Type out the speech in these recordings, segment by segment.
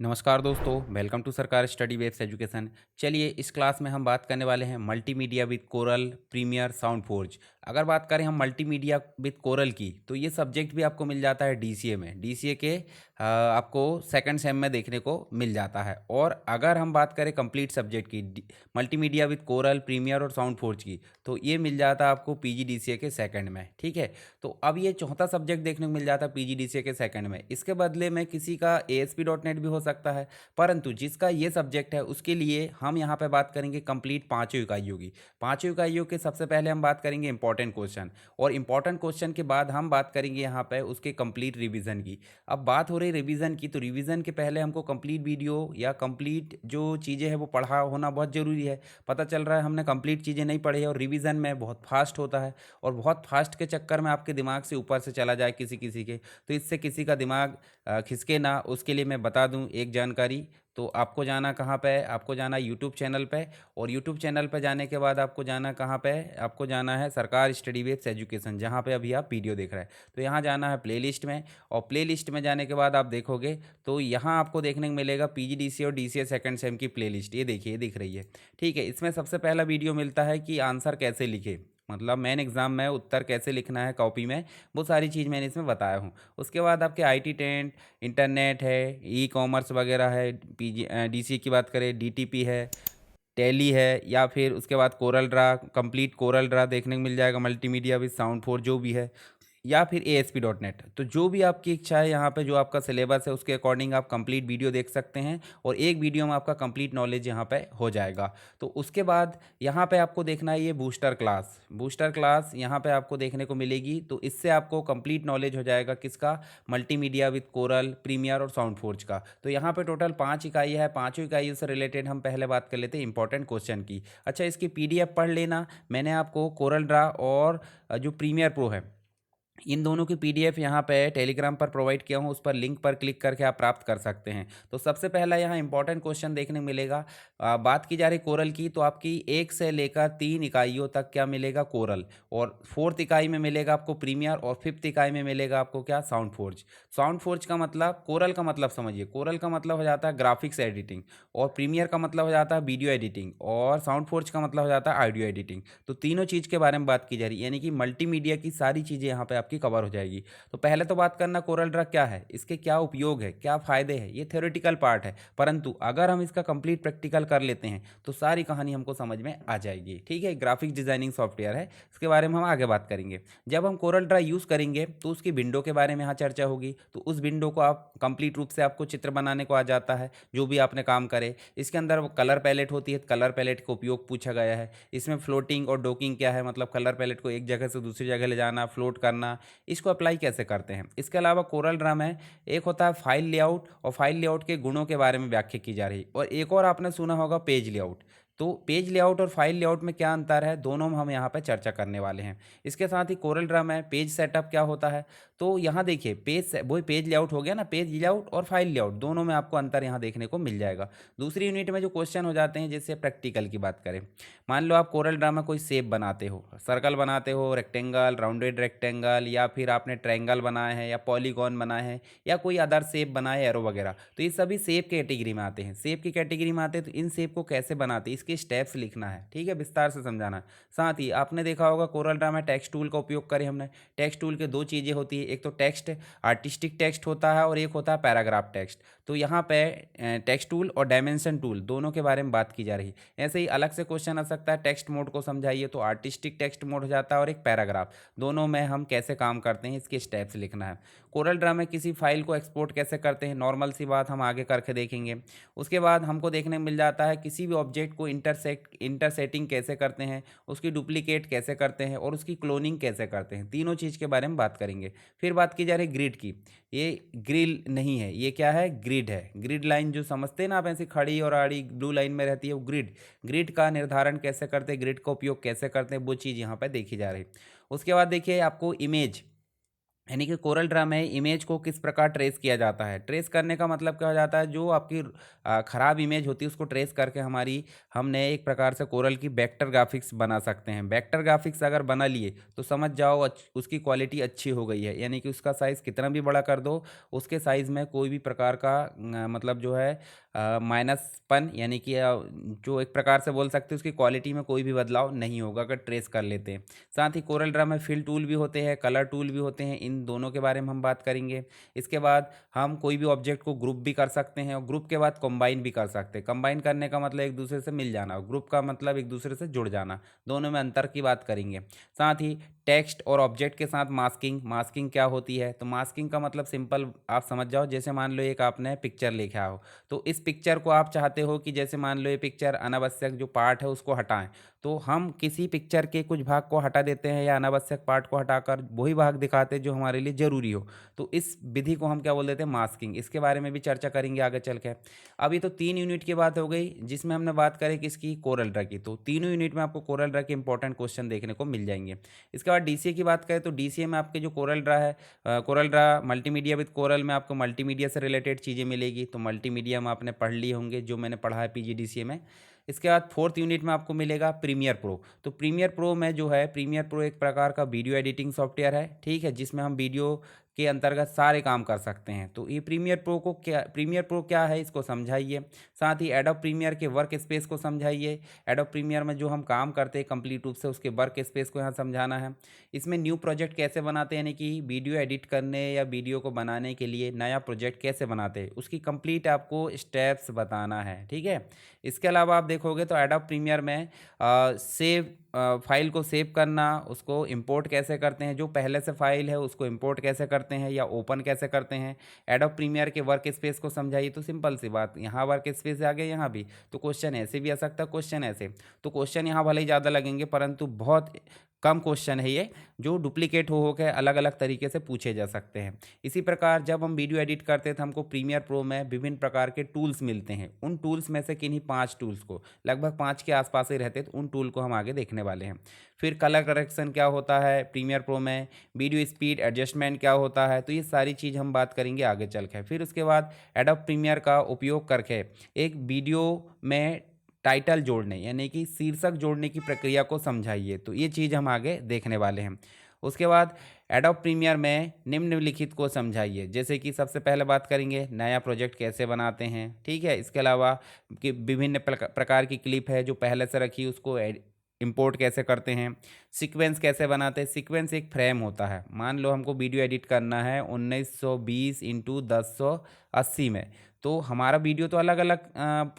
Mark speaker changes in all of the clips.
Speaker 1: नमस्कार दोस्तों, welcome to Sarkar study webs education. चलिए इस क्लास में हम बात करने वाले हैं multimedia with Corel Premier Sound Forge. अगर बात करें हम मल्टीमीडिया विद कोरल की, तो ये सब्जेक्ट भी आपको मिल जाता है डीसीए में। डीसीए के आपको सेकंड सेम में देखने को मिल जाता है। और अगर हम बात करें कंप्लीट सब्जेक्ट की मल्टीमीडिया विद कोरल प्रीमियर और साउंड फोर्ज की, तो ये मिल जाता है आपको पीजीडीसीए के सेकंड में। ठीक है, तो अब ये चौथा सब्जेक्ट देखने को मिल जाता है पीजीडीसीए के सेकंड में। इसके बदले में किसी का ASP.NET भी हो सकता है, परंतु जिसका ये सब्जेक्ट है उसके लिए हम यहाँ पे बात करेंगे कंप्लीट पाँचों इकाइयों की। पाँचों इकाइयों के सबसे पहले हम बात करेंगे इंपॉर्टेंट क्वेश्चन, और इंपॉर्टेंट क्वेश्चन के बाद हम बात करेंगे यहाँ पे उसके कंप्लीट रिवीजन की। अब बात हो रही रिवीजन की, तो रिवीजन के पहले हमको कंप्लीट वीडियो या कंप्लीट जो चीज़ें हैं वो पढ़ा होना बहुत ज़रूरी है। पता चल रहा है हमने कंप्लीट चीज़ें नहीं पढ़ी है, और रिवीजन में बहुत फास्ट होता है, और बहुत फास्ट के चक्कर में आपके दिमाग से ऊपर से चला जाए किसी किसी के, तो इससे किसी का दिमाग खिसके ना, उसके लिए मैं बता दूं एक जानकारी। तो आपको जाना कहाँ पे है, आपको जाना यूट्यूब चैनल पे, और यूट्यूब चैनल पे जाने के बाद आपको जाना कहाँ पे है, आपको जाना है सरकार स्टडी वेब्स एजुकेशन, जहाँ पे अभी आप वीडियो देख रहे हैं। तो यहाँ जाना है प्लेलिस्ट में, और प्लेलिस्ट में जाने के बाद आप देखोगे तो यहाँ आपको देखने को मिलेगा पीजीडीसी और डीसीए सेकंड सेम की प्लेलिस्ट। ये देखिए, ये दिख रही है। ठीक है, इसमें सबसे पहला वीडियो मिलता है कि आंसर कैसे लिखे, मतलब मेन एग्जाम में उत्तर कैसे लिखना है कॉपी में, वो सारी चीज़ मैंने इसमें बताया हूँ। उसके बाद आपके आईटी टेंट, इंटरनेट है, ई कॉमर्स वगैरह है, पीजी डीसी की बात करें डीटीपी है, टैली है, या फिर उसके बाद Corel Draw, complete Corel Draw देखने को मिल जाएगा, मल्टीमीडिया विद साउंड फोर जो भी है, या फिर ASP.NET। तो जो भी आपकी इच्छा है, यहाँ पे जो आपका सिलेबस है उसके अकॉर्डिंग आप कंप्लीट वीडियो देख सकते हैं, और एक वीडियो में आपका कंप्लीट नॉलेज यहाँ पे हो जाएगा। तो उसके बाद यहाँ पे आपको देखना है ये बूस्टर क्लास। बूस्टर क्लास यहाँ पे आपको देखने को मिलेगी, तो इससे आपको कंप्लीट नॉलेज हो जाएगा किसका, मल्टीमीडिया विद कोरल प्रीमियर और साउंड फोर्ज का। तो यहाँ पे टोटल 5 इकाई है, पाँचों इकाइयों से रिलेटेड हम पहले बात कर लेते हैं इंपॉर्टेंट क्वेश्चन की। अच्छा, इसकी PDF पढ़ लेना। मैंने आपको कोरल ड्रा और जो प्रीमियर प्रो है, इन दोनों की PDF यहाँ पे टेलीग्राम पर प्रोवाइड किया हूँ, उस पर लिंक पर क्लिक करके आप प्राप्त कर सकते हैं। तो सबसे पहला यहाँ इंपॉर्टेंट क्वेश्चन देखने को मिलेगा। बात की जा रही कोरल की, तो आपकी 1 से लेकर 3 इकाइयों तक क्या मिलेगा, कोरल। और फोर्थ इकाई में मिलेगा आपको प्रीमियर, और फिफ्थ इकाई में मिलेगा आपको क्या, साउंड फोर्ज। साउंड फोर्ज का मतलब, कोरल का मतलब समझिए, कोरल का मतलब हो जाता है ग्राफिक्स एडिटिंग, और प्रीमियर का मतलब हो जाता है वीडियो एडिटिंग, और साउंड फोर्ज का मतलब हो जाता है ऑडियो एडिटिंग। तो तीनों चीज़ के बारे में बात की जा रही है, यानी कि मल्टीमीडिया की सारी चीज़ें यहाँ पे आपकी कवर हो जाएगी। तो पहले तो बात करना कोरल ड्रा क्या है, इसके क्या उपयोग है, क्या फ़ायदे हैं। ये थ्योरेटिकल पार्ट है, परंतु अगर हम इसका कंप्लीट प्रैक्टिकल कर लेते हैं तो सारी कहानी हमको समझ में आ जाएगी। ठीक है, ग्राफिक्स डिजाइनिंग सॉफ्टवेयर है, इसके बारे में हम आगे बात करेंगे। जब हम कोरल ड्रा यूज़ करेंगे तो उसकी विंडो के बारे में यहाँ चर्चा होगी। तो उस विंडो को आप कंप्लीट रूप से आपको चित्र बनाने को आ जाता है, जो भी आपने काम करे। इसके अंदर कलर पैलेट होती है, कलर पैलेट का उपयोग पूछा गया है। इसमें फ्लोटिंग और डॉकिंग क्या है, मतलब कलर पैलेट को एक जगह से दूसरी जगह ले जाना, फ्लोट करना, इसको अप्लाई कैसे करते हैं। इसके अलावा कोरल ड्रा में एक होता है फाइल लेआउट, और फाइल लेआउट के गुणों के बारे में व्याख्या की जा रही, और एक और आपने सुना होगा पेज लेआउट। तो पेज लेआउट और फाइल लेआउट में क्या अंतर है, दोनों में हम यहाँ पे चर्चा करने वाले हैं। इसके साथ ही कोरल ड्रा में पेज सेटअप क्या होता है, तो यहाँ देखिए वही पेज लेआउट हो गया ना, पेज लेआउट और फाइल लेआउट दोनों में आपको अंतर यहाँ देखने को मिल जाएगा। दूसरी यूनिट में जो क्वेश्चन हो जाते हैं, जैसे प्रैक्टिकल की बात करें, मान लो आप कोरल ड्रा में कोई शेप बनाते हो, सर्कल बनाते हो, रेक्टेंगल, राउंडेड रेक्टेंगल, या फिर आपने ट्रायंगल बनाए हैं, या पॉलीगॉन बनाए हैं, या कोई अदर शेप बनाए, एरो वगैरह, तो ये सभी शेप कैटेगरी में आते हैं। शेप की कैटेगरी में आते हैं, तो इन शेप को कैसे बनाते हैं इसके स्टेप्स लिखना है। ठीक है, विस्तार से समझाना है। साथ ही आपने देखा होगा कोरल ड्रा में टेक्स्ट टूल का उपयोग करें हमने। टेक्स्ट टूल के दो चीज़ें होती है, एक तो टेक्स्ट, आर्टिस्टिक टेक्स्ट होता है, और एक होता है पैराग्राफ टेक्स्ट। तो यहाँ पे टेक्स्ट टूल और डायमेंशन टूल दोनों के बारे में बात की जा रही है। ऐसे ही अलग से क्वेश्चन आ सकता है, टेक्स्ट मोड को समझाइए, तो आर्टिस्टिक टेक्स्ट मोड हो जाता है, और एक पैराग्राफ, दोनों में हम कैसे काम करते हैं इसके स्टेप्स लिखना है। कोरल ड्रा में किसी फाइल को एक्सपोर्ट कैसे करते हैं, नॉर्मल सी बात हम आगे करके देखेंगे। उसके बाद हमको देखने मिल जाता है किसी भी ऑब्जेक्ट को इंटरसेटिंग कैसे करते हैं, उसकी डुप्लीकेट कैसे करते हैं, और उसकी क्लोनिंग कैसे करते हैं, तीनों चीज़ के बारे में बात करेंगे। फिर बात की जा रही ग्रिड की। ये ग्रिल नहीं है, ये क्या है, ग्रिड है। ग्रिड लाइन जो समझते हैं ना आप, ऐसी खड़ी और आड़ी ब्लू लाइन में रहती है, वो ग्रिड। ग्रिड का निर्धारण कैसे करते हैं, ग्रिड का उपयोग कैसे करते हैं, वो चीज़ यहाँ पे देखी जा रही है। उसके बाद देखिए आपको इमेज, यानी कि कोरल ड्रा में इमेज को किस प्रकार ट्रेस किया जाता है। ट्रेस करने का मतलब क्या हो जाता है, जो आपकी ख़राब इमेज होती है उसको ट्रेस करके हमने एक प्रकार से कोरल की वेक्टर ग्राफिक्स बना सकते हैं। वेक्टर ग्राफिक्स अगर बना लिए तो समझ जाओ उसकी क्वालिटी अच्छी हो गई है, यानी कि उसका साइज़ कितना भी बड़ा कर दो, उसके साइज़ में कोई भी प्रकार का मतलब जो है माइनसपन, यानी कि जो एक प्रकार से बोल सकते हैं उसकी क्वालिटी में कोई भी बदलाव नहीं होगा अगर ट्रेस कर लेते हैं। साथ ही कोरल ड्रा में फिल टूल भी होते हैं, कलर टूल भी होते हैं, इन दोनों के बारे में हम बात करेंगे। इसके बाद हम कोई भी ऑब्जेक्ट को ग्रुप भी कर सकते हैं और ग्रुप के बाद कंबाइन भी कर सकते हैं। कंबाइन करने का मतलब एक दूसरे से मिल जाना और ग्रुप का मतलब एक दूसरे से जुड़ जाना, दोनों में अंतर की बात करेंगे। साथ ही टेक्स्ट और ऑब्जेक्ट के साथ मास्किंग। मास्किंग क्या होती है, तो मास्किंग का मतलब सिंपल आप समझ जाओ, जैसे मान लो एक आपने पिक्चर लिखा हो, तो इस पिक्चर को आप चाहते हो कि जैसे मान लो ये पिक्चर अनावश्यक जो पार्ट है उसको हटाएं, तो हम किसी पिक्चर के कुछ भाग को हटा देते हैं या अनावश्यक पार्ट को हटाकर वही भाग दिखाते हैं जो हमारे लिए ज़रूरी हो। तो इस विधि को हम क्या बोल देते हैं, मास्किंग। इसके बारे में भी चर्चा करेंगे आगे चल के। अभी तो 3 यूनिट की बात हो गई जिसमें हमने बात करी किसकी, कोरल ड्रा की। तो तीनों यूनिट में आपको कोरल ड्रा के इंपॉर्टेंट क्वेश्चन देखने को मिल जाएंगे। इसके बाद डीसीए की बात करें तो डीसीए में आपके जो कोरल ड्रा है, Corel Draw multimedia with coral में आपको मल्टीमीडिया से रिलेटेड चीज़ें मिलेगी। तो मल्टीमीडिया में आपने पढ़ लिए होंगे जो मैंने पढ़ा है पीजीडीसीए में। इसके बाद फोर्थ यूनिट में आपको मिलेगा प्रीमियर प्रो। तो प्रीमियर प्रो में जो है, प्रीमियर प्रो एक प्रकार का वीडियो एडिटिंग सॉफ्टवेयर है, ठीक है, जिसमें हम वीडियो के अंतर्गत सारे काम कर सकते हैं। तो ये प्रीमियर प्रो क्या है इसको समझाइए। साथ ही एडोब प्रीमियर के वर्क स्पेस को समझाइए। एडोब प्रीमियर में जो हम काम करते हैं कंप्लीट रूप से उसके वर्क स्पेस को यहाँ समझाना है। इसमें न्यू प्रोजेक्ट कैसे बनाते हैं, यानी कि वीडियो एडिट करने या वीडियो को बनाने के लिए नया प्रोजेक्ट कैसे बनाते हैं उसकी कंप्लीट आपको स्टेप्स बताना है, ठीक है। इसके अलावा आप देखोगे तो एडोब प्रीमियर में सेव फाइल को सेव करना, उसको इंपोर्ट कैसे करते हैं, जो पहले से फाइल है उसको इंपोर्ट कैसे करते हैं या ओपन कैसे करते हैं। एडोब प्रीमियर के वर्क स्पेस को समझाइए। तो सिंपल सी बात, यहाँ वर्क स्पेस आ गया, यहाँ भी तो क्वेश्चन ऐसे भी आ सकता है, क्वेश्चन ऐसे। तो क्वेश्चन यहाँ भले ही ज़्यादा लगेंगे परंतु बहुत कम क्वेश्चन है ये, जो डुप्लीकेट हो के अलग अलग तरीके से पूछे जा सकते हैं। इसी प्रकार जब हम वीडियो एडिट करते हैं तो हमको प्रीमियर प्रो में विभिन्न प्रकार के टूल्स मिलते हैं। उन टूल्स में से किन्हीं 5 टूल्स को, लगभग 5 के आसपास ही रहते, तो उन टूल को हम आगे देखने वाले हैं। फिर कलर करेक्शन क्या होता है प्रीमियर प्रो में, वीडियो स्पीड एडजस्टमेंट क्या होता है, तो ये सारी चीज़ हम बात करेंगे आगे चल के। फिर उसके बाद एडोब प्रीमियर का उपयोग करके एक वीडियो में टाइटल जोड़ने, यानी कि शीर्षक जोड़ने की प्रक्रिया को समझाइए। तो ये चीज़ हम आगे देखने वाले हैं। उसके बाद एडोब प्रीमियर में निम्नलिखित को समझाइए। जैसे कि सबसे पहले बात करेंगे नया प्रोजेक्ट कैसे बनाते हैं, ठीक है। इसके अलावा कि विभिन्न प्रकार की क्लिप है जो पहले से रखी उसको इंपोर्ट कैसे करते हैं। सीक्वेंस कैसे बनाते हैं, सीक्वेंस एक फ्रेम होता है। मान लो हमको वीडियो एडिट करना है 1920 इंटू 1080 में, तो हमारा वीडियो तो अलग अलग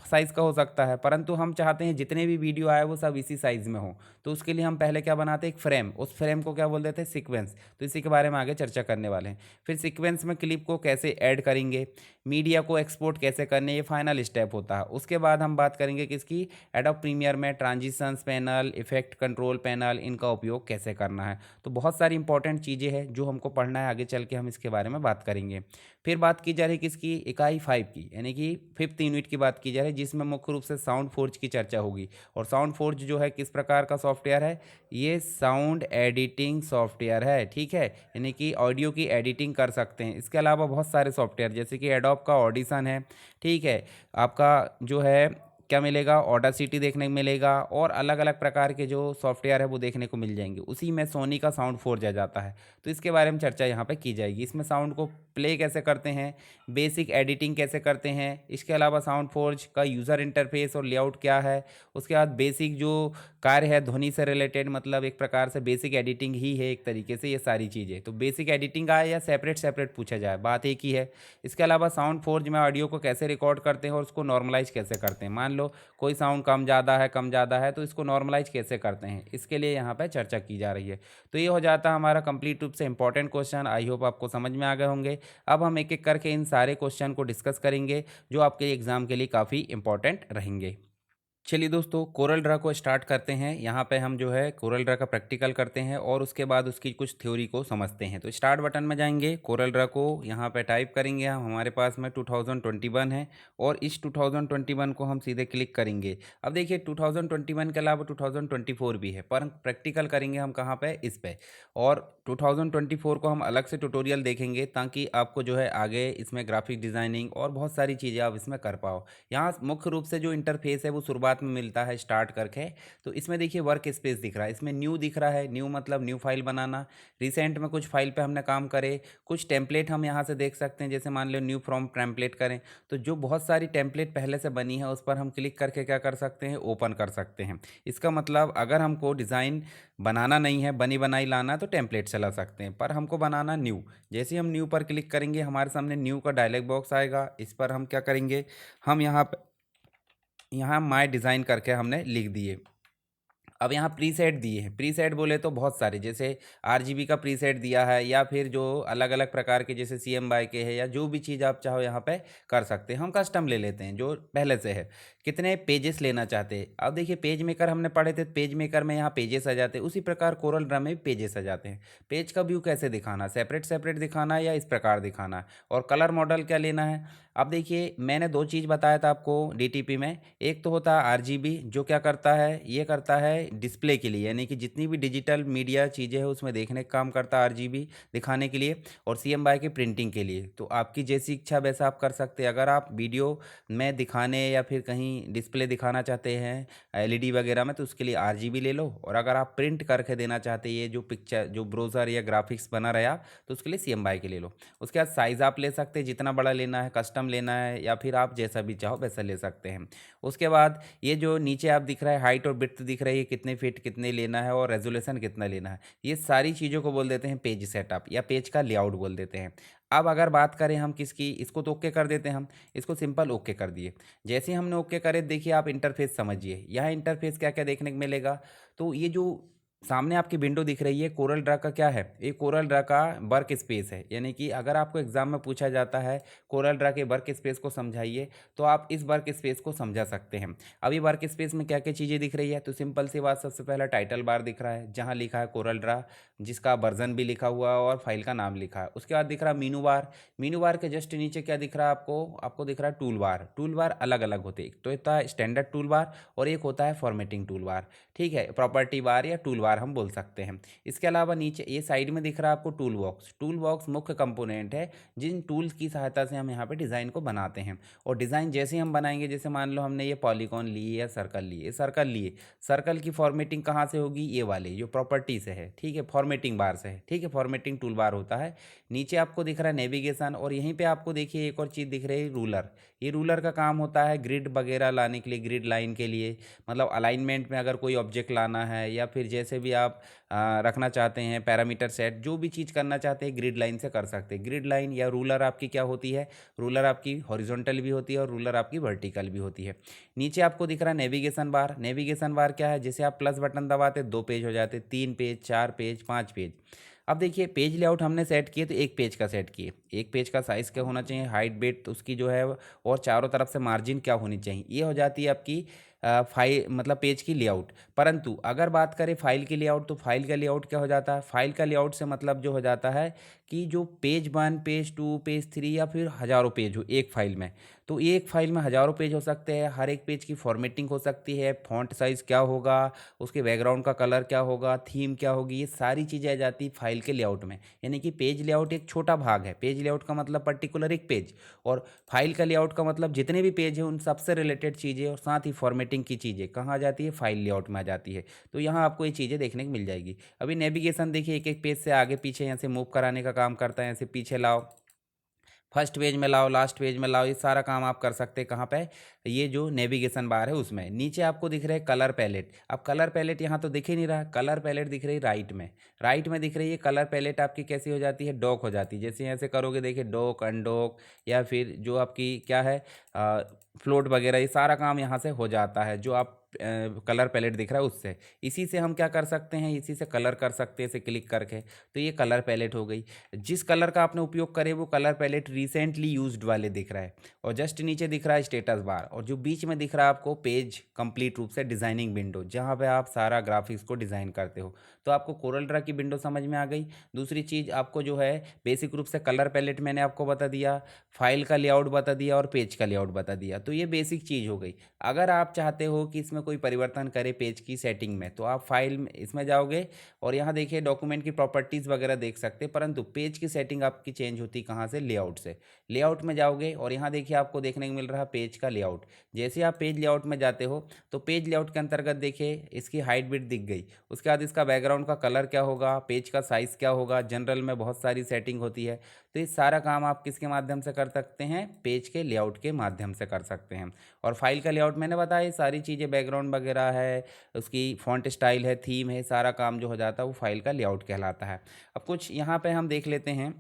Speaker 1: साइज़ का हो सकता है, परंतु हम चाहते हैं जितने भी वीडियो आए वो सब इसी साइज़ में हो। तो उसके लिए हम पहले क्या बनाते हैं, एक फ्रेम, उस फ्रेम को क्या बोल देते हैं, सीक्वेंस। तो इसी के बारे में आगे चर्चा करने वाले हैं। फिर सीक्वेंस में क्लिप को कैसे ऐड करेंगे, मीडिया को एक्सपोर्ट कैसे करने, ये फाइनल स्टेप होता है। उसके बाद हम बात करेंगे किसकी, एडोब प्रीमियर में transitions panel, effect control panel, इनका उपयोग कैसे करना है। तो बहुत सारी इंपॉर्टेंट चीज़ें हैं जो हमको पढ़ना है, आगे चल के हम इसके बारे में बात करेंगे। फिर बात की जा रही किसकी, इकाई 5 की, यानी कि 5th यूनिट की बात की जा रही है, जिसमें मुख्य रूप से साउंड फोर्ज की चर्चा होगी। और साउंड फोर्ज जो है किस प्रकार का सॉफ्टवेयर है, ये साउंड एडिटिंग सॉफ्टवेयर है, ठीक है, यानी कि ऑडियो की एडिटिंग कर सकते हैं। इसके अलावा बहुत सारे सॉफ्टवेयर जैसे कि एडोब का ऑडिशन है, ठीक है, आपका जो है क्या मिलेगा, ऑडासिटी देखने को मिलेगा, और अलग अलग प्रकार के जो सॉफ्टवेयर है वो देखने को मिल जाएंगे। उसी में सोनी का साउंड फोर्ज आ जाता है। तो इसके बारे में चर्चा यहाँ पे की जाएगी। इसमें साउंड को प्ले कैसे करते हैं, बेसिक एडिटिंग कैसे करते हैं, इसके अलावा साउंड फोर्ज का यूज़र इंटरफेस और लेआउट क्या है, उसके बाद बेसिक जो कार्य है ध्वनि से रिलेटेड, मतलब एक प्रकार से बेसिक एडिटिंग ही है एक तरीके से ये सारी चीज़ें। तो बेसिक एडिटिंग आए या सेपरेट सेपरेट पूछा जाए, बात एक ही है। इसके अलावा साउंड फोर्ज में ऑडियो को कैसे रिकॉर्ड करते हैं और उसको नॉर्मलाइज कैसे करते हैं। मान लो कोई साउंड कम ज़्यादा है तो इसको नॉर्मलाइज कैसे करते हैं, इसके लिए यहाँ पर चर्चा की जा रही है। तो ये हो जाता है हमारा कंप्लीट रूप से इंपॉर्टेंट क्वेश्चन। आई होप आपको समझ में आ गए होंगे। अब हम एक एक करके इन सारे क्वेश्चन को डिस्कस करेंगे जो आपके एग्ज़ाम के लिए काफ़ी इंपॉर्टेंट रहेंगे। चलिए दोस्तों, कोरल ड्रा को स्टार्ट करते हैं। यहाँ पे हम जो है कोरल ड्रा का प्रैक्टिकल करते हैं और उसके बाद उसकी कुछ थ्योरी को समझते हैं। तो स्टार्ट बटन में जाएंगे, कोरल ड्रा को यहाँ पे टाइप करेंगे हम। हमारे पास में 2021 है और इस 2021 को हम सीधे क्लिक करेंगे। अब देखिए 2021 के अलावा 2024 भी है, पर हम प्रैक्टिकल करेंगे हम कहाँ पे, इस पे। और 2024 को हम अलग से ट्यूटोरियल देखेंगे ताकि आपको जो है आगे इसमें ग्राफिक डिज़ाइनिंग और बहुत सारी चीज़ें आप इसमें कर पाओ। यहाँ मुख्य रूप से जो इंटरफेस है वो शुरुआत में मिलता है स्टार्ट करके। तो इसमें देखिए वर्क स्पेस दिख रहा है, इसमें न्यू दिख रहा है। न्यू मतलब न्यू फाइल बनाना। रिसेंट में कुछ फाइल पे हमने काम करे, कुछ टेम्पलेट हम यहाँ से देख सकते हैं। जैसे मान लो न्यू फ्रॉम टेम्पलेट करें तो जो बहुत सारी टेम्पलेट पहले से बनी है उस पर हम क्लिक करके क्या कर सकते हैं, ओपन कर सकते हैं। इसका मतलब अगर हमको डिज़ाइन बनाना नहीं है, बनी बनाई लाना, तो टेम्पलेट चला सकते हैं, पर हमको बनाना न्यू। जैसे ही हम न्यू पर क्लिक करेंगे हमारे सामने न्यू का डायलॉग बॉक्स आएगा। इस पर हम क्या करेंगे, हम यहाँ माय डिज़ाइन करके हमने लिख दिए। अब यहाँ प्रीसेट दिए हैं। प्रीसेट बोले तो बहुत सारे, जैसे आरजीबी का प्रीसेट दिया है या फिर जो अलग अलग प्रकार के जैसे सीएम बाई के है या जो भी चीज़ आप चाहो यहाँ पे कर सकते हैं। हम कस्टम ले लेते हैं जो पहले से है। कितने पेजेस लेना चाहते हैं, अब देखिए पेज मेकर हमने पढ़े थे, पेज मेकर में यहाँ पेजेस आ जाते हैं। उसी प्रकार कोरल ड्रा में भी पेजेस आ जाते हैं। पेज का व्यू कैसे दिखाना, सेपरेट सेपरेट दिखाना है या इस प्रकार दिखाना है, और कलर मॉडल क्या लेना है। अब देखिए मैंने दो चीज़ बताया था आपको डीटीपी में। एक तो होता है आरजीबी, जो क्या करता है, ये करता है डिस्प्ले के लिए, यानी कि जितनी भी डिजिटल मीडिया चीज़ें हैं उसमें देखने का काम करता है आरजीबी, दिखाने के लिए। और सीएम बाई की प्रिंटिंग के लिए। तो आपकी जैसी इच्छा वैसा आप कर सकते हैं। अगर आप वीडियो में दिखाने या फिर कहीं डिस्प्ले दिखाना चाहते हैं एलईडी वगैरह में, तो उसके लिए आरजीबी ले लो। और अगर आप प्रिंट करके देना चाहते हैं ये जो पिक्चर जो ब्राउज़र या ग्राफिक्स बना रहा, तो उसके लिए सीएम बाई के ले लो। उसके बाद साइज़ आप ले सकते हैं, जितना बड़ा लेना है, कस्टम लेना है, या फिर आप जैसा भी चाहो वैसा ले सकते हैं। उसके बाद ये जो नीचे आप दिख रहा है हाइट और विड्थ दिख रही है, कितने फीट कितने लेना है और रेजोल्यूशन कितना लेना है, ये सारी चीज़ों को बोल देते हैं पेज सेटअप या पेज का लेआउट बोल देते हैं। अब अगर बात करें हम किसकी, इसको तो ओके कर देते हैं हम। इसको सिंपल ओके कर दिए। जैसे ही हमने ओके करे, देखिए आप इंटरफेस समझिए। यहाँ इंटरफेस क्या क्या देखने को मिलेगा। तो ये जो सामने आपकी विंडो दिख रही है, कोरल ड्रा का क्या है, ये कोरल ड्रा का वर्क स्पेस है। यानी कि अगर आपको एग्जाम में पूछा जाता है कोरल ड्रा के वर्क स्पेस को समझाइए, तो आप इस वर्क स्पेस को समझा सकते हैं। अभी वर्क स्पेस में क्या क्या चीज़ें दिख रही है, तो सिंपल सी बात, सबसे पहला टाइटल बार दिख रहा है जहाँ लिखा है कोरल ड्रा, जिसका वर्जन भी लिखा हुआ है और फाइल का नाम लिखा है। उसके बाद दिख रहा है मीनू बार। मीनू बार के जस्ट नीचे क्या दिख रहा है आपको, आपको दिख रहा है टूल बार। टूल बार अलग अलग होते हैं, तो होता है स्टैंडर्ड टूल बार और एक होता है फॉर्मेटिंग टूल बार। ठीक है, प्रॉपर्टी बार या टूल बार हम बोल सकते हैं। इसके अलावा नीचे ये साइड में दिख रहा है आपको टूल बॉक्स। टूल बॉक्स मुख्य कंपोनेंट है जिन टूल्स की सहायता से हम यहाँ पे डिज़ाइन को बनाते हैं। और डिज़ाइन जैसे हम बनाएंगे, जैसे मान लो हमने ये पॉलीगॉन लिए या सर्कल लिए, सर्कल लिए, सर्कल की फॉर्मेटिंग कहाँ से होगी, ये वाले जो प्रॉपर्टी से है। ठीक है, फॉर्मेटिंग बार से है। ठीक है, फॉर्मेटिंग टूल बार होता है। नीचे आपको दिख रहा है नेविगेशन, और यहीं पे आपको देखिए एक और चीज़ दिख रही है, रूलर। ये रूलर का काम होता है ग्रिड वगैरह लाने के लिए, ग्रिड लाइन के लिए, मतलब अलाइनमेंट में अगर कोई ऑब्जेक्ट लाना है या फिर जैसे भी आप रखना चाहते हैं पैरामीटर सेट, जो भी चीज़ करना चाहते हैं ग्रिड लाइन से कर सकते हैं। ग्रिड लाइन या रूलर आपकी क्या होती है, रूलर आपकी हॉरिजॉन्टल भी होती है और रूलर आपकी वर्टिकल भी होती है। नीचे आपको दिख रहा है नेविगेशन बार। नेविगेशन बार क्या है, जैसे आप प्लस बटन दबाते दो पेज हो जाते, तीन पेज, चार पेज, पाँच पेज। अब देखिए पेज लेआउट हमने सेट किए तो एक पेज का सेट किए। एक पेज का साइज़ क्या होना चाहिए, हाइट वेट उसकी जो है, और चारों तरफ से मार्जिन क्या होनी चाहिए, ये हो जाती है आपकी फाइल मतलब पेज की लेआउट। परंतु अगर बात करें फाइल की लेआउट, तो फाइल का लेआउट क्या हो जाता है, फाइल का लेआउट से मतलब जो हो जाता है कि जो page one, page two, page three या फिर हज़ारों पेज हो एक फाइल में, तो एक फाइल में हज़ारों पेज हो सकते हैं। हर एक पेज की फॉर्मेटिंग हो सकती है, फॉन्ट साइज़ क्या होगा, उसके बैकग्राउंड का कलर क्या होगा, थीम क्या होगी, ये सारी चीज़ें आ जाती फाइल के लेआउट में। यानी कि पेज लेआउट एक छोटा भाग है। पेज लेआउट का मतलब पर्टिकुलर एक पेज, और फाइल का लेआउट का मतलब जितने भी पेज हैं उन सबसे रिलेटेड चीज़ें और साथ ही फॉर्मेटिंग की चीज़ें कहाँ आ जाती है, फाइल लेआउट में आ जाती है। तो यहाँ आपको ये चीज़ें देखने को मिल जाएगी। अभी नेविगेशन देखिए एक एक पेज से आगे पीछे यहाँ से मूव कराने का काम करता है, ऐसे पीछे लाओ, फर्स्ट पेज में लाओ, लास्ट पेज में लाओ, ये सारा काम आप कर सकते हैं कहाँ पे, ये जो नेविगेशन बार है उसमें। नीचे आपको दिख रहा है कलर पैलेट। अब कलर पैलेट यहाँ तो दिख ही नहीं रहा, कलर पैलेट दिख रही है राइट में। राइट में दिख रही है कलर पैलेट आपकी कैसी हो जाती है, डॉक हो जाती है। जैसे ऐसे करोगे देखिए डॉक, अनडॉक, या फिर जो आपकी क्या है फ्लोट वगैरह, ये सारा काम यहाँ से हो जाता है। जो आप कलर पैलेट दिख रहा है उससे। इसी से हम क्या कर सकते हैं, इसी से कलर कर सकते हैं इसे क्लिक करके। तो ये कलर पैलेट हो गई। जिस कलर का आपने उपयोग करे वो कलर पैलेट रिसेंटली यूज्ड वाले दिख रहा है, और जस्ट नीचे दिख रहा है स्टेटस बार, और जो बीच में दिख रहा है आपको पेज कंप्लीट रूप से डिजाइनिंग विंडो, जहाँ पे आप सारा ग्राफिक्स को डिजाइन करते हो। तो आपको कोरल ड्रा की विंडो समझ में आ गई। दूसरी चीज़ आपको जो है बेसिक रूप से कलर पैलेट मैंने आपको बता दिया, फाइल का लेआउट बता दिया और पेज का लेआउट बता दिया। तो ये बेसिक चीज़ हो गई। अगर आप चाहते हो कि इसमें कोई परिवर्तन करे पेज की सेटिंग में, तो आप फाइल में इसमें जाओगे और यहाँ देखिए डॉक्यूमेंट की प्रॉपर्टीज़ वगैरह देख सकते हैं, परंतु पेज की सेटिंग आपकी चेंज होती कहाँ से, लेआउट से। लेआउट में जाओगे और यहाँ देखिए आपको देखने को मिल रहा है पेज का लेआउट। जैसे आप पेज लेआउट में जाते हो तो पेज लेआउट के अंतर्गत देखिए इसकी हाइट विड्थ दिख गई। उसके बाद इसका बैकग्राउंड का कलर क्या होगा, पेज का साइज़ क्या होगा, जनरल में बहुत सारी सेटिंग होती है। तो ये सारा काम आप किसके माध्यम से कर सकते हैं, पेज के लेआउट के माध्यम से कर सकते हैं। और फाइल का लेआउट मैंने बताया, ये सारी चीज़ें बैकग्राउंड वगैरह है, उसकी फॉन्ट स्टाइल है, थीम है, सारा काम जो हो जाता है वो फाइल का लेआउट कहलाता है। अब कुछ यहाँ पे हम देख लेते हैं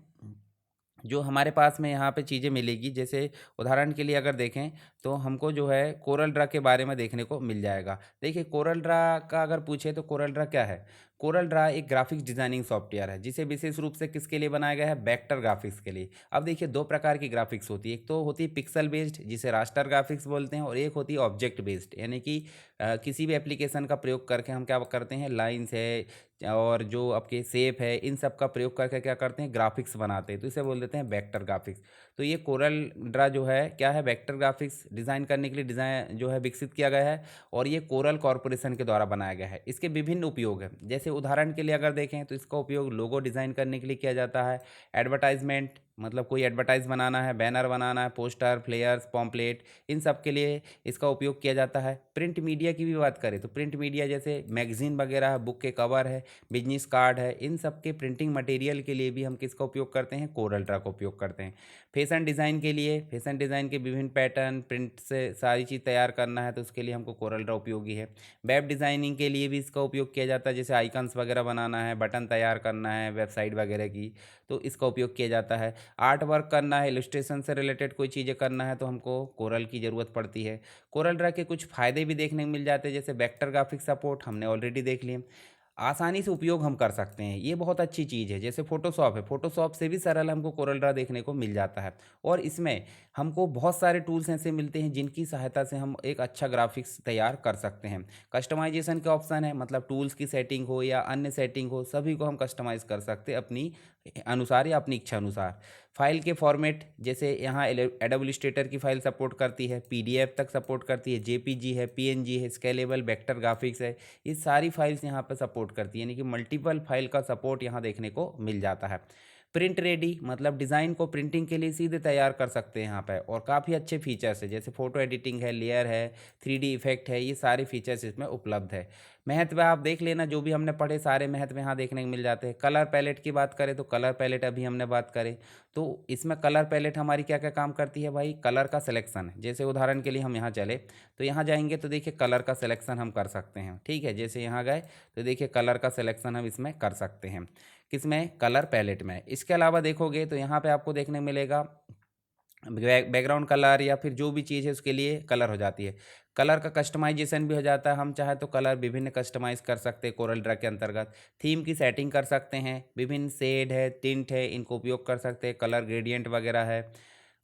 Speaker 1: जो हमारे पास में यहाँ पे चीज़ें मिलेगी। जैसे उदाहरण के लिए अगर देखें तो हमको जो है कोरल ड्रा के बारे में देखने को मिल जाएगा। देखिए कोरल ड्रा का अगर पूछे तो कोरल ड्रा क्या है। कोरल ड्रा एक ग्राफिक्स डिजाइनिंग सॉफ्टवेयर है जिसे विशेष रूप से किसके लिए बनाया गया है, वेक्टर ग्राफिक्स के लिए। अब देखिए दो प्रकार की ग्राफिक्स होती है, एक तो होती है पिक्सल बेस्ड जिसे रास्टर ग्राफिक्स बोलते हैं, और एक होती है ऑब्जेक्ट बेस्ड, यानी कि किसी भी एप्लीकेशन का प्रयोग करके हम क्या करते हैं, लाइंस है और जो आपके शेप है, इन सब का प्रयोग करके क्या करते हैं, ग्राफिक्स बनाते हैं। तो इसे बोल देते हैं वेक्टर ग्राफिक्स। तो ये कोरल ड्रा जो है क्या है, वेक्टर ग्राफिक्स डिज़ाइन करने के लिए डिज़ाइन जो है विकसित किया गया है, और ये कोरल कॉरपोरेशन के द्वारा बनाया गया है। इसके विभिन्न उपयोग हैं। जैसे उदाहरण के लिए अगर देखें तो इसका उपयोग लोगो डिज़ाइन करने के लिए किया जाता है, एडवर्टाइजमेंट मतलब कोई एडवर्टाइज बनाना है, बैनर बनाना है, पोस्टर, फ्लेयर्स, पॉम्पलेट, इन सब के लिए इसका उपयोग किया जाता है। प्रिंट मीडिया की भी बात करें तो प्रिंट मीडिया जैसे मैगजीन वगैरह है, बुक के कवर है, बिजनेस कार्ड है, इन सब के प्रिंटिंग मटेरियल के लिए भी हम किसका उपयोग करते हैं, कोरल ड्रा का उपयोग करते हैं। फैशन डिज़ाइन के लिए, फैशन डिज़ाइन के विभिन्न पैटर्न प्रिंट से सारी चीज़ तैयार करना है तो उसके लिए हमको कोरल ड्रा उपयोगी है। वेब डिज़ाइनिंग के लिए भी इसका उपयोग किया जाता है, जैसे आइकन्स वगैरह बनाना है, बटन तैयार करना है वेबसाइट वगैरह की, तो इसका उपयोग किया जाता है। आर्ट वर्क करना है, इलस्ट्रेशन से रिलेटेड कोई चीज़ें करना है तो हमको कोरल की ज़रूरत पड़ती है। कोरल ड्रा के कुछ फ़ायदे भी देखने को मिल जाते हैं, जैसे वेक्टर ग्राफिक सपोर्ट हमने ऑलरेडी देख लिए। आसानी से उपयोग हम कर सकते हैं, ये बहुत अच्छी चीज़ है। जैसे फ़ोटोशॉप है, फ़ोटोशॉप से भी सरल हमको कोरल ड्रा देखने को मिल जाता है, और इसमें हमको बहुत सारे टूल्स ऐसे मिलते हैं जिनकी सहायता से हम एक अच्छा ग्राफिक्स तैयार कर सकते हैं। कस्टमाइजेशन के ऑप्शन है, मतलब टूल्स की सेटिंग हो या अन्य सेटिंग हो, सभी को हम कस्टमाइज़ कर सकते हैं अपनी अनुसार या अपनी इच्छा अनुसार। फाइल के फॉर्मेट जैसे यहाँ एडोब इलस्ट्रेटर की फाइल सपोर्ट करती है, पीडीएफ तक सपोर्ट करती है, जेपीजी है, पीएनजी है, स्केलेबल, वेक्टर ग्राफिक्स है, ये सारी फाइल्स यहाँ पर सपोर्ट करती है, यानी कि मल्टीपल फाइल का सपोर्ट यहाँ देखने को मिल जाता है। प्रिंट रेडी मतलब डिज़ाइन को प्रिंटिंग के लिए सीधे तैयार कर सकते हैं यहाँ पे, और काफ़ी अच्छे फीचर्स है, जैसे फ़ोटो एडिटिंग है, लेयर है, 3D इफेक्ट है, ये सारे फीचर्स इसमें उपलब्ध है। महत्व आप देख लेना, जो भी हमने पढ़े सारे महत्व यहाँ देखने को मिल जाते हैं। कलर पैलेट की बात करें तो कलर पैलेट अभी हमने बात करें, तो इसमें कलर पैलेट हमारी क्या क्या काम करती है भाई, कलर का सिलेक्शन है। जैसे उदाहरण के लिए हम यहाँ चले तो यहाँ जाएंगे तो देखिए कलर का सिलेक्शन हम कर सकते हैं, ठीक है। जैसे यहाँ गए तो देखिए कलर का सिलेक्शन हम इसमें कर सकते हैं, किसमें, कलर पैलेट में। इसके अलावा देखोगे तो यहाँ पे आपको देखने मिलेगा बैकग्राउंड कलर या फिर जो भी चीज़ है उसके लिए कलर हो जाती है। कलर का कस्टमाइजेशन भी हो जाता है, हम चाहे तो कलर विभिन्न कस्टमाइज़ कर सकते हैं कोरल ड्रा के अंतर्गत। थीम की सेटिंग कर सकते हैं, विभिन्न शेड है, टिंट है, इनको उपयोग कर सकते हैं, कलर ग्रेडियंट वगैरह है,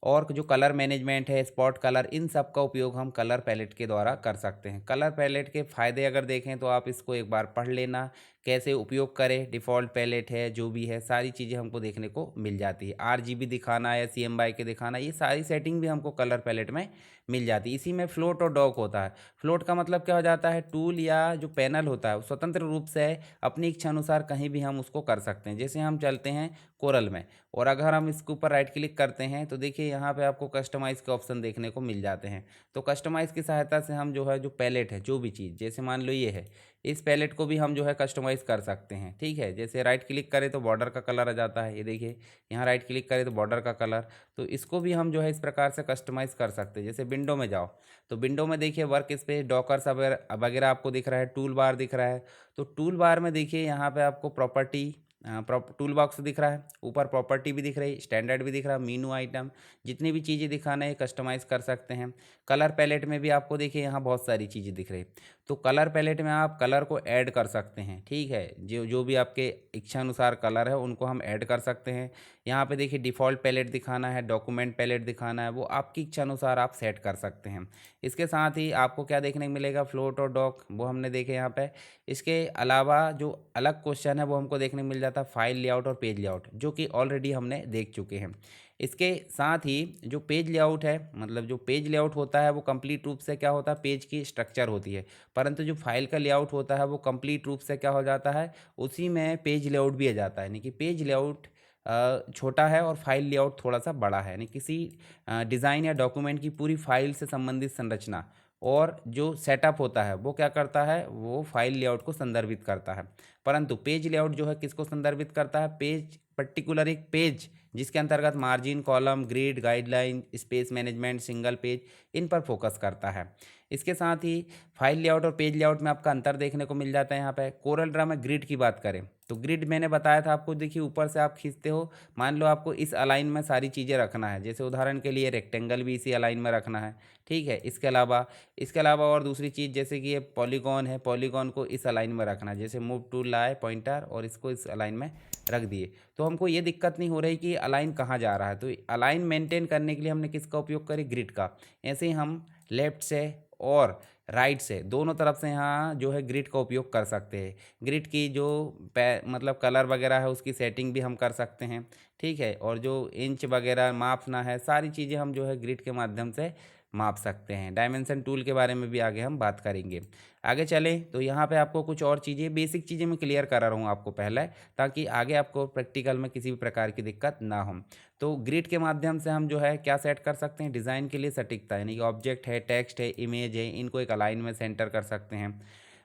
Speaker 1: और जो कलर मैनेजमेंट है, स्पॉट कलर, इन सब का उपयोग हम कलर पैलेट के द्वारा कर सकते हैं। कलर पैलेट के फ़ायदे अगर देखें तो आप इसको एक बार पढ़ लेना, कैसे उपयोग करें, डिफ़ॉल्ट पैलेट है, जो भी है सारी चीज़ें हमको देखने को मिल जाती है। आरजीबी दिखाना या सीएमवाई के दिखाना, ये सारी सेटिंग भी हमको कलर पैलेट में मिल जाती है। इसी में फ्लोट और डॉक होता है। फ्लोट का मतलब क्या हो जाता है, टूल या जो पैनल होता है वो स्वतंत्र रूप से अपनी इच्छा अनुसार कहीं भी हम उसको कर सकते हैं। जैसे हम चलते हैं कोरल में, और अगर हम इसके ऊपर राइट क्लिक करते हैं तो देखिए यहाँ पे आपको कस्टमाइज़ के ऑप्शन देखने को मिल जाते हैं। तो कस्टमाइज़ की सहायता से हम जो है जो पैलेट है, जो भी चीज़, जैसे मान लो ये है, इस पैलेट को भी हम जो है कस्टमाइज़ कर सकते हैं, ठीक है। जैसे राइट क्लिक करें तो बॉर्डर का कलर आ जाता है, ये देखिए यहाँ राइट क्लिक करें तो बॉर्डर का कलर, तो इसको भी हम जो है इस प्रकार से कस्टमाइज़ कर सकते हैं। जैसे विंडो में जाओ तो विंडो में देखिए वर्क स्पेस, डॉकर्स वगैरह आपको दिख रहा है, टूल बार दिख रहा है। तो टूल बार में देखिए यहाँ पे आपको प्रॉपर्टी टूल बॉक्स दिख रहा है, ऊपर प्रॉपर्टी भी दिख रही है, स्टैंडर्ड भी दिख रहा है, मीनू आइटम, जितनी भी चीज़ें दिखाना है कस्टमाइज़ कर सकते हैं। कलर पैलेट में भी आपको देखिए यहाँ बहुत सारी चीज़ें दिख रही है। तो कलर पैलेट में आप कलर को ऐड कर सकते हैं, ठीक है, जो जो भी आपके इच्छा अनुसार कलर है उनको हम ऐड कर सकते हैं। यहाँ पे देखिए डिफ़ॉल्ट पैलेट दिखाना है, डॉक्यूमेंट पैलेट दिखाना है, वो आपकी इच्छा अनुसार आप सेट कर सकते हैं। इसके साथ ही आपको क्या देखने को मिलेगा, फ्लोट और डॉक वो हमने देखे यहाँ पे। इसके अलावा जो अलग क्वेश्चन है वो हमको देखने को मिल जाता है फाइल लेआउट और पेज लेआउट, जो कि ऑलरेडी हमने देख चुके हैं। इसके साथ ही जो पेज लेआउट है, मतलब जो पेज लेआउट होता है वो कंप्लीट रूप से क्या होता है, पेज की स्ट्रक्चर होती है। परंतु जो फाइल का लेआउट होता है वो कंप्लीट रूप से क्या हो जाता है, उसी में पेज लेआउट भी आ जाता है। यानी कि पेज लेआउट छोटा है और फाइल लेआउट थोड़ा सा बड़ा है। यानी किसी डिज़ाइन या डॉक्यूमेंट की पूरी फाइल से संबंधित संरचना और जो सेटअप होता है वो क्या करता है, वो फाइल लेआउट को संदर्भित करता है। परंतु पेज लेआउट जो है किसको संदर्भित करता है, पेज पर्टिकुलर एक पेज जिसके अंतर्गत margin, column, grid, guideline, space management, single page, इन पर फोकस करता है। इसके साथ ही फाइल लेआउट और पेज लेआउट में आपका अंतर देखने को मिल जाता है। यहाँ पे कोरल ड्रा में ग्रिड की बात करें तो ग्रिड मैंने बताया था आपको, देखिए ऊपर से आप खींचते हो, मान लो आपको इस अलाइन में सारी चीज़ें रखना है, जैसे उदाहरण के लिए रेक्टेंगल भी इसी अलाइन में रखना है, ठीक है। इसके अलावा और दूसरी चीज़ जैसे कि ये पॉलीगॉन है, पॉलीगॉन को इस अलाइन में रखना है, जैसे मूव टूल लाए पॉइंटर और इसको इस अलाइन में रख दिए, तो हमको ये दिक्कत नहीं हो रही कि अलाइन कहाँ जा रहा है। तो अलाइन मेंटेन करने के लिए हमने किसका उपयोग करें, ग्रिड का। ऐसे ही हम लेफ्ट से और राइट से दोनों तरफ से यहाँ जो है ग्रिड का उपयोग कर सकते हैं। ग्रिड की जो मतलब कलर वगैरह है उसकी सेटिंग भी हम कर सकते हैं, ठीक है। और जो इंच वगैरह मापना है, सारी चीज़ें हम जो है ग्रिड के माध्यम से माप सकते हैं। डायमेंशन टूल के बारे में भी आगे हम बात करेंगे। आगे चलें तो यहाँ पे आपको कुछ और चीज़ें, बेसिक चीज़ें मैं क्लियर करा रहा हूँ आपको पहले, ताकि आगे आपको प्रैक्टिकल में किसी भी प्रकार की दिक्कत ना हो। तो ग्रिड के माध्यम से हम जो है क्या सेट कर सकते हैं, डिज़ाइन के लिए सटीकता, यानी कि ऑब्जेक्ट है, टेक्स्ट है, इमेज है, इनको एक अलाइन में सेंटर कर सकते हैं।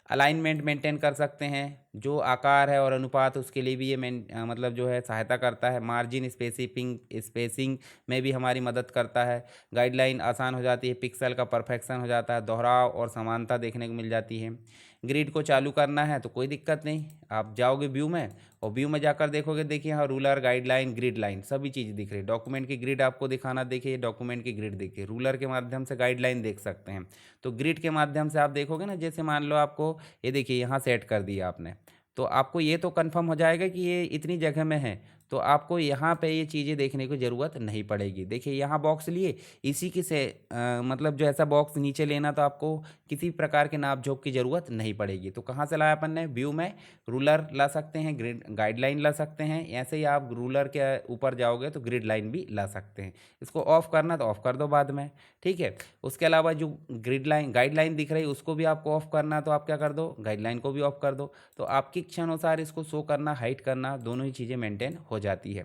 Speaker 1: अलाइनमेंट मेंटेन कर सकते हैं, जो आकार है और अनुपात उसके लिए भी ये मतलब जो है सहायता करता है। मार्जिन स्पेसिंग में भी हमारी मदद करता है। गाइडलाइन आसान हो जाती है, पिक्सल का परफेक्शन हो जाता है, दोहराव और समानता देखने को मिल जाती है। ग्रिड को चालू करना है तो कोई दिक्कत नहीं, आप जाओगे व्यू में और व्यू में जाकर देखोगे, देखिए यहाँ रूलर, गाइडलाइन, ग्रिड लाइन सभी चीज़ दिख रही है। डॉक्यूमेंट की ग्रिड आपको दिखाना, देखिए डॉक्यूमेंट की ग्रिड देखिए, रूलर के माध्यम से गाइडलाइन देख सकते हैं। तो ग्रिड के माध्यम से आप देखोगे ना, जैसे मान लो आपको ये देखिए यहाँ सेट कर दिया आपने, तो आपको ये तो कंफर्म हो जाएगा कि ये इतनी जगह में है, तो आपको यहाँ पे ये चीज़ें देखने की ज़रूरत नहीं पड़ेगी। देखिए यहाँ बॉक्स लिए, इसी की से मतलब जो ऐसा बॉक्स नीचे लेना, तो आपको किसी प्रकार के नाप जोख की ज़रूरत नहीं पड़ेगी। तो कहाँ से लाया अपन ने, व्यू में रूलर ला सकते हैं, ग्रिड गाइडलाइन ला सकते हैं, ऐसे ही आप रूलर के ऊपर जाओगे तो ग्रिड लाइन भी ला सकते हैं। इसको ऑफ करना तो ऑफ कर दो बाद में, ठीक है। उसके अलावा जो ग्रिड लाइन गाइडलाइन दिख रही है उसको भी आपको ऑफ करना, तो आप क्या कर दो, गाइडलाइन को भी ऑफ कर दो। तो आपकी इच्छा अनुसार इसको शो करना, हाइड करना, दोनों ही चीज़ें मेंटेन हो जाती है।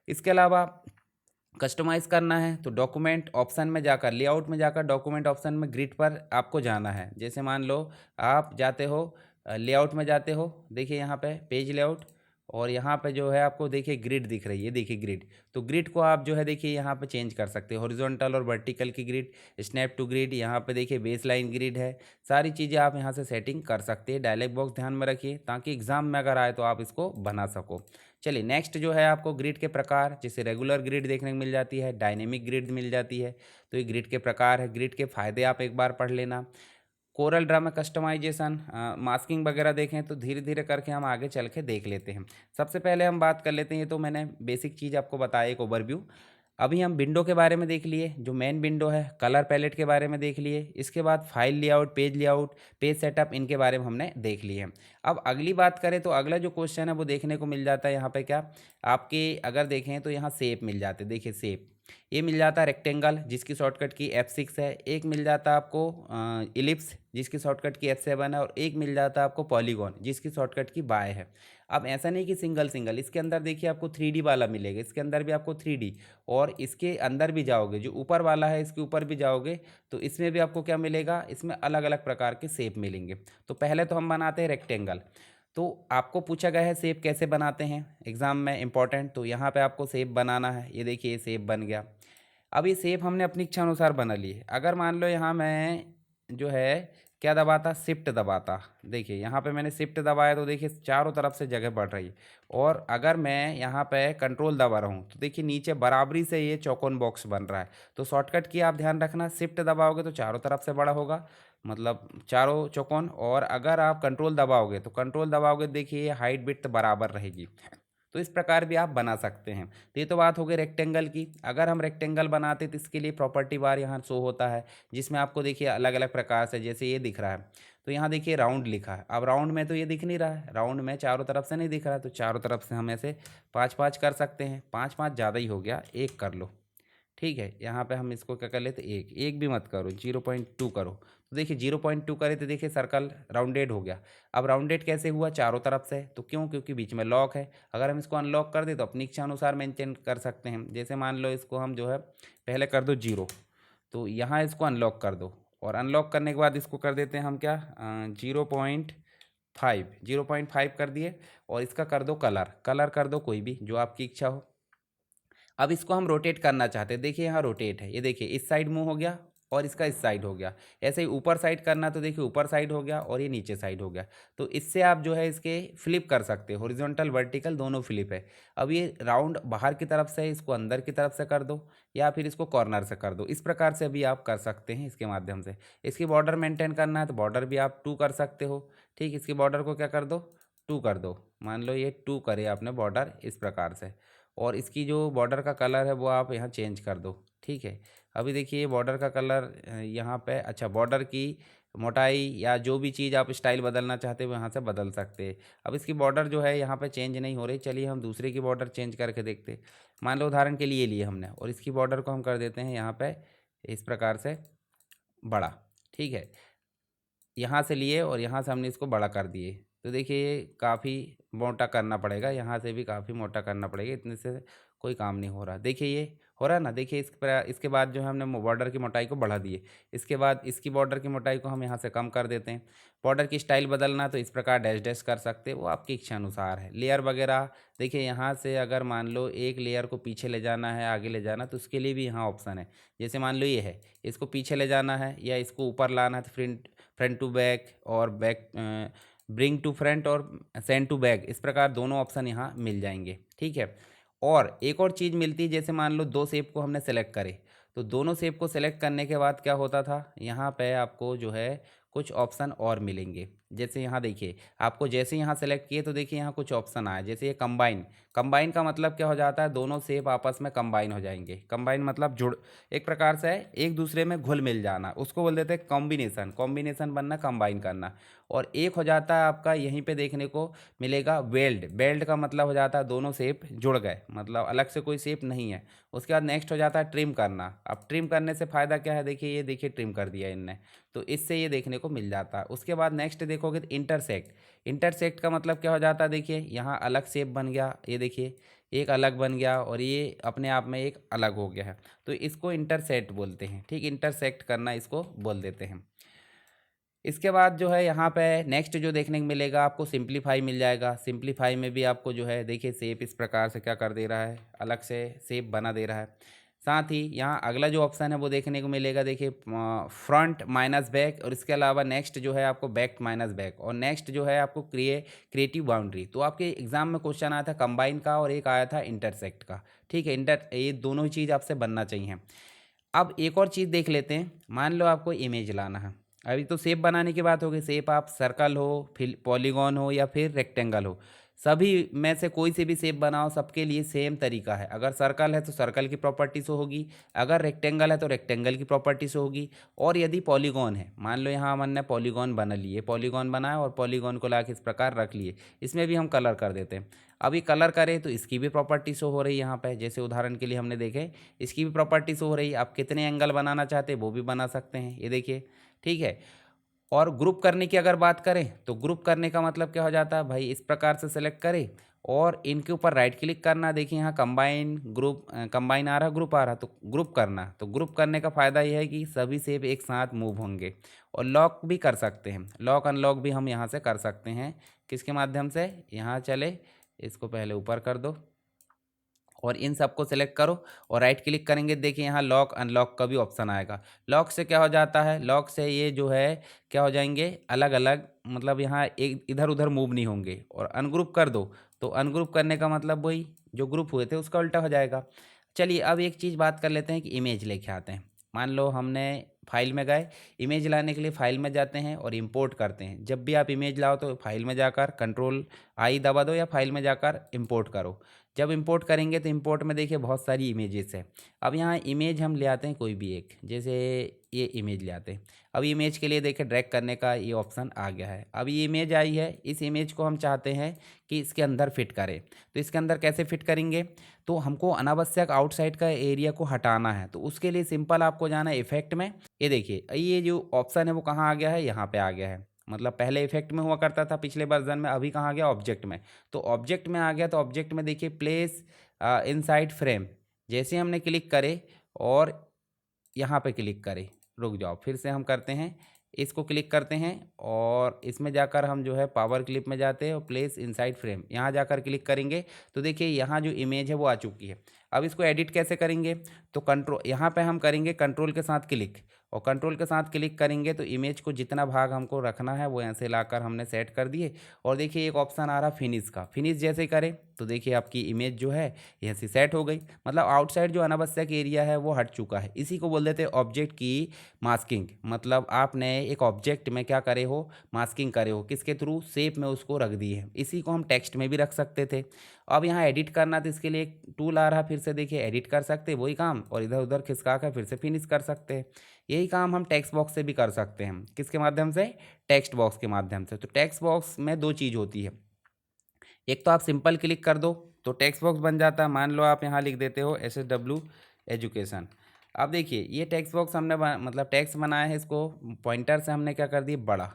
Speaker 1: इसके अलावा कस्टमाइज़ करना है तो डॉक्यूमेंट ऑप्शन में जाकर, लेआउट में जाकर डॉक्यूमेंट ऑप्शन में ग्रिड पर आपको जाना है। जैसे मान लो आप जाते हो लेआउट में जाते हो, देखिए यहाँ पे पेज लेआउट, और यहाँ पे जो है आपको देखिए ग्रिड दिख रही है, देखिए ग्रिड। तो ग्रिड को आप जो है देखिए यहाँ पे चेंज कर सकते हो, हॉरिजॉन्टल और वर्टिकल की ग्रिड, स्नैप टू ग्रिड, यहाँ पे देखिए बेस लाइन ग्रिड है। सारी चीज़ें आप यहाँ से सेटिंग कर सकते हैं। डायलॉग बॉक्स ध्यान में रखिए ताकि एग्जाम में अगर आए तो आप इसको बना सको। चलिए नेक्स्ट जो है आपको ग्रिड के प्रकार, जैसे रेगुलर ग्रिड देखने को मिल जाती है, डायनेमिक ग्रिड मिल जाती है। तो ये ग्रिड के प्रकार है, ग्रिड के फायदे आप एक बार पढ़ लेना। कोरल ड्रा में कस्टमाइजेशन, मास्किंग वगैरह देखें तो धीरे धीरे करके हम आगे चल के देख लेते हैं। सबसे पहले हम बात कर लेते हैं, ये तो मैंने बेसिक चीज़ आपको बताया, एक ओवरव्यू। अभी हम विंडो के बारे में देख लिए, जो मेन विंडो है, कलर पैलेट के बारे में देख लिए, इसके बाद फाइल लेआउट, पेज सेटअप, इनके बारे में हमने देख लिए हैं। अब अगली बात करें तो अगला जो क्वेश्चन है वो देखने को मिल जाता है यहाँ पे, क्या आपके अगर देखें तो यहाँ शेप मिल जाते हैं। देखिए शेप ये मिल जाता है रेक्टेंगल जिसकी शॉर्टकट की F6 है, एक मिल जाता है आपको इलिप्स जिसकी शॉर्टकट की F7 है, और एक मिल जाता है आपको पॉलीगॉन जिसकी शॉर्टकट की बाय है। अब ऐसा नहीं कि सिंगल सिंगल, इसके अंदर देखिए आपको 3D वाला मिलेगा, इसके अंदर भी आपको 3D, और इसके अंदर भी जाओगे जो ऊपर वाला है इसके ऊपर भी जाओगे तो इसमें भी आपको क्या मिलेगा, इसमें अलग अलग प्रकार के शेप मिलेंगे। तो पहले तो हम बनाते हैं रेक्टेंगल। तो आपको पूछा गया है शेप कैसे बनाते हैं एग्जाम में, इंपॉर्टेंट, तो यहाँ पे आपको शेप बनाना है। ये देखिए ये शेप बन गया। अब ये शेप हमने अपनी इच्छा अनुसार बना ली है। अगर मान लो यहाँ मैं जो है क्या दबाता, शिफ्ट दबाता। देखिए यहाँ पे मैंने शिफ्ट दबाया तो देखिए चारों तरफ से जगह बढ़ रही है। और अगर मैं यहाँ पे कंट्रोल दबा रहा हूँ तो देखिए नीचे बराबरी से ये चौकोन बॉक्स बन रहा है। तो शॉर्टकट की आप ध्यान रखना, शिफ्ट दबाओगे तो चारों तरफ से बड़ा होगा, मतलब चारों चौकोन। और अगर आप कंट्रोल दबाओगे तो कंट्रोल दबाओगे देखिए ये हाइट विड्थ बराबर रहेगी। तो इस प्रकार भी आप बना सकते हैं। तो ये तो बात हो गई रेक्टेंगल की। अगर हम रेक्टेंगल बनाते तो इसके लिए प्रॉपर्टी बार यहाँ शो होता है, जिसमें आपको देखिए अलग अलग प्रकार से, जैसे ये दिख रहा है तो यहाँ देखिए राउंड लिखा है। अब राउंड में तो ये दिख नहीं रहा है, राउंड में चारों तरफ से नहीं दिख रहा है, तो चारों तरफ से हम ऐसे पाँच पाँच कर सकते हैं। पाँच पाँच ज़्यादा ही हो गया, एक कर लो। ठीक है, यहाँ पे हम इसको क्या कर लेते, एक एक भी मत करो, 0.2 करो। तो देखिए 0.2 करे तो देखिए सर्कल राउंडेड हो गया। अब राउंडेड कैसे हुआ, चारों तरफ से, तो क्यों, क्योंकि बीच में लॉक है। अगर हम इसको अनलॉक कर दे तो अपनी इच्छा अनुसार मेंटेन कर सकते हैं। जैसे मान लो इसको हम जो है पहले कर दो 0, तो यहाँ इसको अनलॉक कर दो। और अनलॉक करने के बाद इसको कर देते हैं हम क्या, 0.5 कर दिए। और इसका कर दो कलर, कलर कर दो कोई भी जो आपकी इच्छा हो। अब इसको हम रोटेट करना चाहते हैं, देखिए यहाँ रोटेट है, ये देखिए इस साइड मूव हो गया और इसका इस साइड हो गया। ऐसे ही ऊपर साइड करना तो देखिए ऊपर साइड हो गया और ये नीचे साइड हो गया। तो इससे आप जो है इसके फ्लिप कर सकते हो, हॉरिजॉन्टल वर्टिकल दोनों फ्लिप है। अब ये राउंड बाहर की तरफ से है, इसको अंदर की तरफ से कर दो या फिर इसको कॉर्नर से कर दो। इस प्रकार से भी आप कर सकते हैं इसके माध्यम से। इसकी बॉर्डर मेंटेन करना है तो बॉर्डर भी आप 2 कर सकते हो। ठीक, इसकी बॉर्डर को क्या कर दो, 2 कर दो। मान लो ये 2 करे आपने बॉर्डर इस प्रकार से। और इसकी जो बॉर्डर का कलर है वो आप यहाँ चेंज कर दो। ठीक है, अभी देखिए बॉर्डर का कलर यहाँ पे, अच्छा बॉर्डर की मोटाई या जो भी चीज़ आप स्टाइल बदलना चाहते हो यहाँ से बदल सकते हैं। अब इसकी बॉर्डर जो है यहाँ पे चेंज नहीं हो रही, चलिए हम दूसरे की बॉर्डर चेंज करके देखते हैं। मान लो उदाहरण के लिए लिए हमने, और इसकी बॉर्डर को हम कर देते हैं यहाँ पे इस प्रकार से बड़ा। ठीक है, यहाँ से लिए और यहाँ से हमने इसको बड़ा कर दिए। तो देखिए ये काफ़ी मोटा करना पड़ेगा, यहाँ से भी काफ़ी मोटा करना पड़ेगा, इतने से कोई काम नहीं हो रहा। देखिए ये हो रहा है ना, देखिए इसके बाद जो है हमने बॉर्डर की मोटाई को बढ़ा दिए। इसके बाद इसकी बॉर्डर की मोटाई को हम यहाँ से कम कर देते हैं। बॉर्डर की स्टाइल बदलना तो इस प्रकार डैश डैश कर सकते हैं, वो आपकी इच्छा अनुसार है। लेयर वगैरह देखिए यहाँ से अगर मान लो एक लेयर को पीछे ले जाना है, आगे ले जाना, तो उसके लिए भी यहाँ ऑप्शन है। जैसे मान लो ये है, इसको पीछे ले जाना है या इसको ऊपर लाना है तो फ्रंट टू बैक और बैक, ब्रिंग टू फ्रंट और सेंड टू बैक, इस प्रकार दोनों ऑप्शन यहाँ मिल जाएंगे। ठीक है, और एक और चीज़ मिलती है, जैसे मान लो दो शेप को हमने सेलेक्ट करे, तो दोनों शेप को सेलेक्ट करने के बाद क्या होता था, यहाँ पे आपको जो है कुछ ऑप्शन और मिलेंगे। जैसे यहाँ देखिए, आपको जैसे यहाँ सेलेक्ट किए तो देखिए यहाँ कुछ ऑप्शन आए, जैसे ये कंबाइन। कंबाइन का मतलब क्या हो जाता है, दोनों शेप आपस में कंबाइन हो जाएंगे। कंबाइन मतलब जुड़, एक प्रकार से है एक दूसरे में घुल मिल जाना, उसको बोल देते हैं कॉम्बिनेशन। कॉम्बिनेशन बनना, कंबाइन करना। और एक हो जाता है आपका यहीं पे देखने को मिलेगा वेल्ड। वेल्ड का मतलब हो जाता है दोनों शेप जुड़ गए, मतलब अलग से कोई शेप नहीं है। उसके बाद नेक्स्ट हो जाता है ट्रिम करना। अब ट्रिम करने से फ़ायदा क्या है, देखिए ये देखिए ट्रिम कर दिया इनने, तो इससे ये देखने को मिल जाता है। उसके बाद नेक्स्ट देखोगे तो इंटरसेक्ट। इंटरसेक्ट का मतलब क्या हो जाता है, देखिए यहाँ अलग शेप बन गया, ये देखिए एक अलग बन गया और ये अपने आप में एक अलग हो गया है, तो इसको इंटरसेक्ट बोलते हैं। ठीक, इंटरसेक्ट करना इसको बोल देते हैं। इसके बाद जो है यहाँ पे नेक्स्ट जो देखने को मिलेगा आपको, सिंप्लीफाई मिल जाएगा। सिंप्लीफाई में भी आपको जो है देखिए शेप इस प्रकार से क्या कर दे रहा है, अलग से शेप बना दे रहा है। साथ ही यहाँ अगला जो ऑप्शन है वो देखने को मिलेगा, देखिए फ्रंट माइनस बैक, और इसके अलावा नेक्स्ट जो है आपको बैक माइनस बैक, और नेक्स्ट जो है आपको क्रिएटिव बाउंड्री। तो आपके एग्जाम में क्वेश्चन आया था कंबाइन का और एक आया था इंटरसेक्ट का। ठीक है, ये दोनों ही चीज़ आपसे बनना चाहिए। अब एक और चीज़ देख लेते हैं, मान लो आपको इमेज लाना है। अभी तो शेप बनाने की बात होगी, शेप आप सर्कल हो, फिर पॉलीगॉन हो या फिर रेक्टेंगल हो, सभी में से कोई से भी शेप बनाओ, सबके लिए सेम तरीका है। अगर सर्कल है तो सर्कल की प्रॉपर्टी शो होगी, अगर रेक्टेंगल है तो रेक्टेंगल की प्रॉपर्टी शो होगी, और यदि पॉलीगॉन है, मान लो यहाँ हमने पॉलीगॉन बना लिए, पॉलीगॉन बनाया और पॉलीगॉन को लाके इस प्रकार रख लिए, इसमें भी हम कलर कर देते हैं। अब ये कलर करें तो इसकी भी प्रॉपर्टी शो हो रही है यहाँ पे, जैसे उदाहरण के लिए हमने देखे, इसकी भी प्रॉपर्टी शो हो रही है। आप कितने एंगल बनाना चाहते हैं वो भी बना सकते हैं, ये देखिए। ठीक है, और ग्रुप करने की अगर बात करें तो ग्रुप करने का मतलब क्या हो जाता है भाई, इस प्रकार से सेलेक्ट करें और इनके ऊपर राइट क्लिक करना। देखिए यहाँ कंबाइन ग्रुप, कंबाइन आ रहा, ग्रुप आ रहा, तो ग्रुप करना। तो ग्रुप करने का फ़ायदा यह है कि सभी शेप एक साथ मूव होंगे। और लॉक भी कर सकते हैं, लॉक अनलॉक भी हम यहाँ से कर सकते हैं। किसके माध्यम से, यहाँ चले, इसको पहले ऊपर कर दो और इन सबको सेलेक्ट करो और राइट क्लिक करेंगे। देखिए यहाँ लॉक अनलॉक का भी ऑप्शन आएगा। लॉक से क्या हो जाता है, लॉक से ये जो है क्या हो जाएंगे अलग अलग, मतलब यहाँ एक इधर उधर मूव नहीं होंगे। और अनग्रुप कर दो तो अनग्रुप करने का मतलब वही जो ग्रुप हुए थे उसका उल्टा हो जाएगा। चलिए अब एक चीज़ बात कर लेते हैं कि इमेज लेके आते हैं। मान लो हमने फाइल में गए, इमेज लाने के लिए फाइल में जाते हैं और इंपोर्ट करते हैं। जब भी आप इमेज लाओ तो फाइल में जाकर कंट्रोल आई दबा दो या फाइल में जाकर इंपोर्ट करो। जब इंपोर्ट करेंगे तो इंपोर्ट में देखिए बहुत सारी इमेजेस है। अब यहाँ इमेज हम ले आते हैं कोई भी एक, जैसे ये इमेज ले आते हैं। अब इमेज के लिए देखिए ड्रैग करने का ये ऑप्शन आ गया है। अब ये इमेज आई है, इस इमेज को हम चाहते हैं कि इसके अंदर फिट करें। तो इसके अंदर कैसे फिट करेंगे, तो हमको अनावश्यक आउटसाइड का एरिया को हटाना है। तो उसके लिए सिंपल आपको जाना है इफेक्ट में। ये देखिए ये जो ऑप्शन है वो कहाँ आ गया है, यहाँ पे आ गया है। मतलब पहले इफेक्ट में हुआ करता था पिछले वर्जन में, अभी कहाँ आ गया ऑब्जेक्ट में। तो ऑब्जेक्ट में आ गया, तो ऑब्जेक्ट में देखिए प्लेस इनसाइड फ्रेम। जैसे हमने क्लिक करे और यहाँ पे क्लिक करें, रुक जाओ फिर से हम करते हैं, इसको क्लिक करते हैं और इसमें जाकर हम जो है पावर क्लिप में जाते हैं और प्लेस इनसाइड फ्रेम यहाँ जाकर क्लिक करेंगे। तो देखिए यहाँ जो इमेज है वो आ चुकी है। अब इसको एडिट कैसे करेंगे, तो कंट्रोल यहाँ पे हम करेंगे कंट्रोल के साथ क्लिक, और कंट्रोल के साथ क्लिक करेंगे तो इमेज को जितना भाग हमको रखना है वो यहाँ से लाकर हमने सेट कर दिए। और देखिए एक ऑप्शन आ रहा फिनिश का, फिनिश जैसे करें तो देखिए आपकी इमेज जो है यहाँ से सेट हो गई। मतलब आउटसाइड जो अनावश्यक एरिया है वो हट चुका है। इसी को बोल देते हैं ऑब्जेक्ट की मास्किंग। मतलब आपने एक ऑब्जेक्ट में क्या करे हो, मास्किंग करे हो, किसके थ्रू, शेप में उसको रख दी है। इसी को हम टेक्स्ट में भी रख सकते थे। अब यहाँ एडिट करना तो इसके लिए एक टूल आ रहा, फिर से देखिए एडिट कर सकते हैं वही काम, और इधर उधर खिसका कर फिर से फिनिश कर सकते हैं। यही काम हम टेक्स्ट बॉक्स से भी कर सकते हैं। किसके माध्यम से, टेक्स्ट बॉक्स के माध्यम से। तो टेक्स्ट बॉक्स में दो चीज़ होती है, एक तो आप सिंपल क्लिक कर दो तो टेक्स्ट बॉक्स बन जाता है। मान लो आप यहाँ लिख देते हो SSW एजुकेशन। अब देखिए ये टेक्स्ट बॉक्स हमने मतलब टेक्स्ट बनाया है, इसको पॉइंटर से हमने क्या कर दिया बड़ा।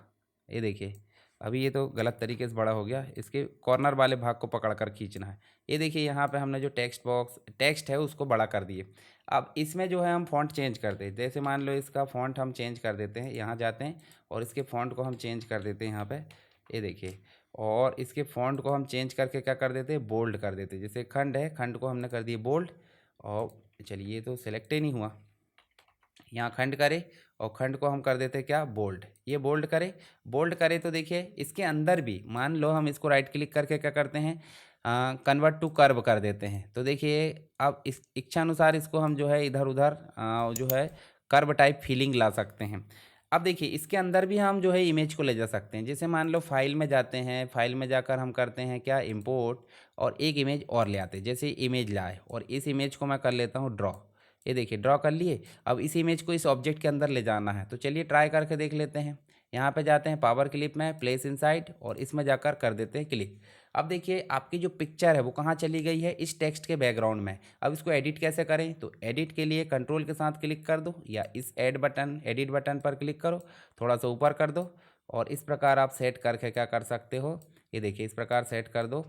Speaker 1: ये देखिए अभी ये तो गलत तरीके से बड़ा हो गया, इसके कॉर्नर वाले भाग को पकड़ कर खींचना है। ये देखिए यहाँ पे हमने जो टेक्स्ट बॉक्स टेक्स्ट है उसको बड़ा कर दिए। अब इसमें जो है हम फ़ॉन्ट चेंज करते हैं। जैसे मान लो इसका फ़ॉन्ट हम चेंज कर देते हैं, यहाँ जाते हैं और इसके फ़ॉन्ट को हम चेंज कर देते हैं यहाँ पे। ये देखिए, और इसके फ़ॉन्ट को हम चेंज करके क्या कर देते हैं, बोल्ड कर देते हैं। जैसे खंड है, खंड को हमने कर दिया बोल्ड। और चलिए ये तो सेलेक्ट ही नहीं हुआ, यहाँ खंड करे और खंड को हम कर देते हैं क्या, बोल्ड। ये बोल्ड करे, बोल्ड करे तो देखिए इसके अंदर भी मान लो हम इसको राइट क्लिक करके क्या करते हैं, कन्वर्ट टू कर्व कर देते हैं। तो देखिए अब इस इच्छा अनुसार इसको हम जो है इधर उधर जो है कर्व टाइप फीलिंग ला सकते हैं। अब देखिए इसके अंदर भी हम जो है इमेज को ले जा सकते हैं। जैसे मान लो फाइल में जाते हैं, फाइल में जाकर हम करते हैं क्या, इंपोर्ट, और एक इमेज और ले आते हैं। जैसे इमेज लाए और इस इमेज को मैं कर लेता हूँ ड्रॉ। ये देखिए ड्रॉ कर लिए। अब इस इमेज को इस ऑब्जेक्ट के अंदर ले जाना है, तो चलिए ट्राई करके देख लेते हैं। यहाँ पे जाते हैं पावर क्लिप में, प्लेस इनसाइड, और इसमें जाकर कर देते हैं क्लिक। अब देखिए आपकी जो पिक्चर है वो कहाँ चली गई है, इस टेक्स्ट के बैकग्राउंड में। अब इसको एडिट कैसे करें, तो एडिट के लिए कंट्रोल के साथ क्लिक कर दो या इस एडिट बटन पर क्लिक करो, थोड़ा सा ऊपर कर दो, और इस प्रकार आप सेट करके क्या कर सकते हो, ये देखिए इस प्रकार सेट कर दो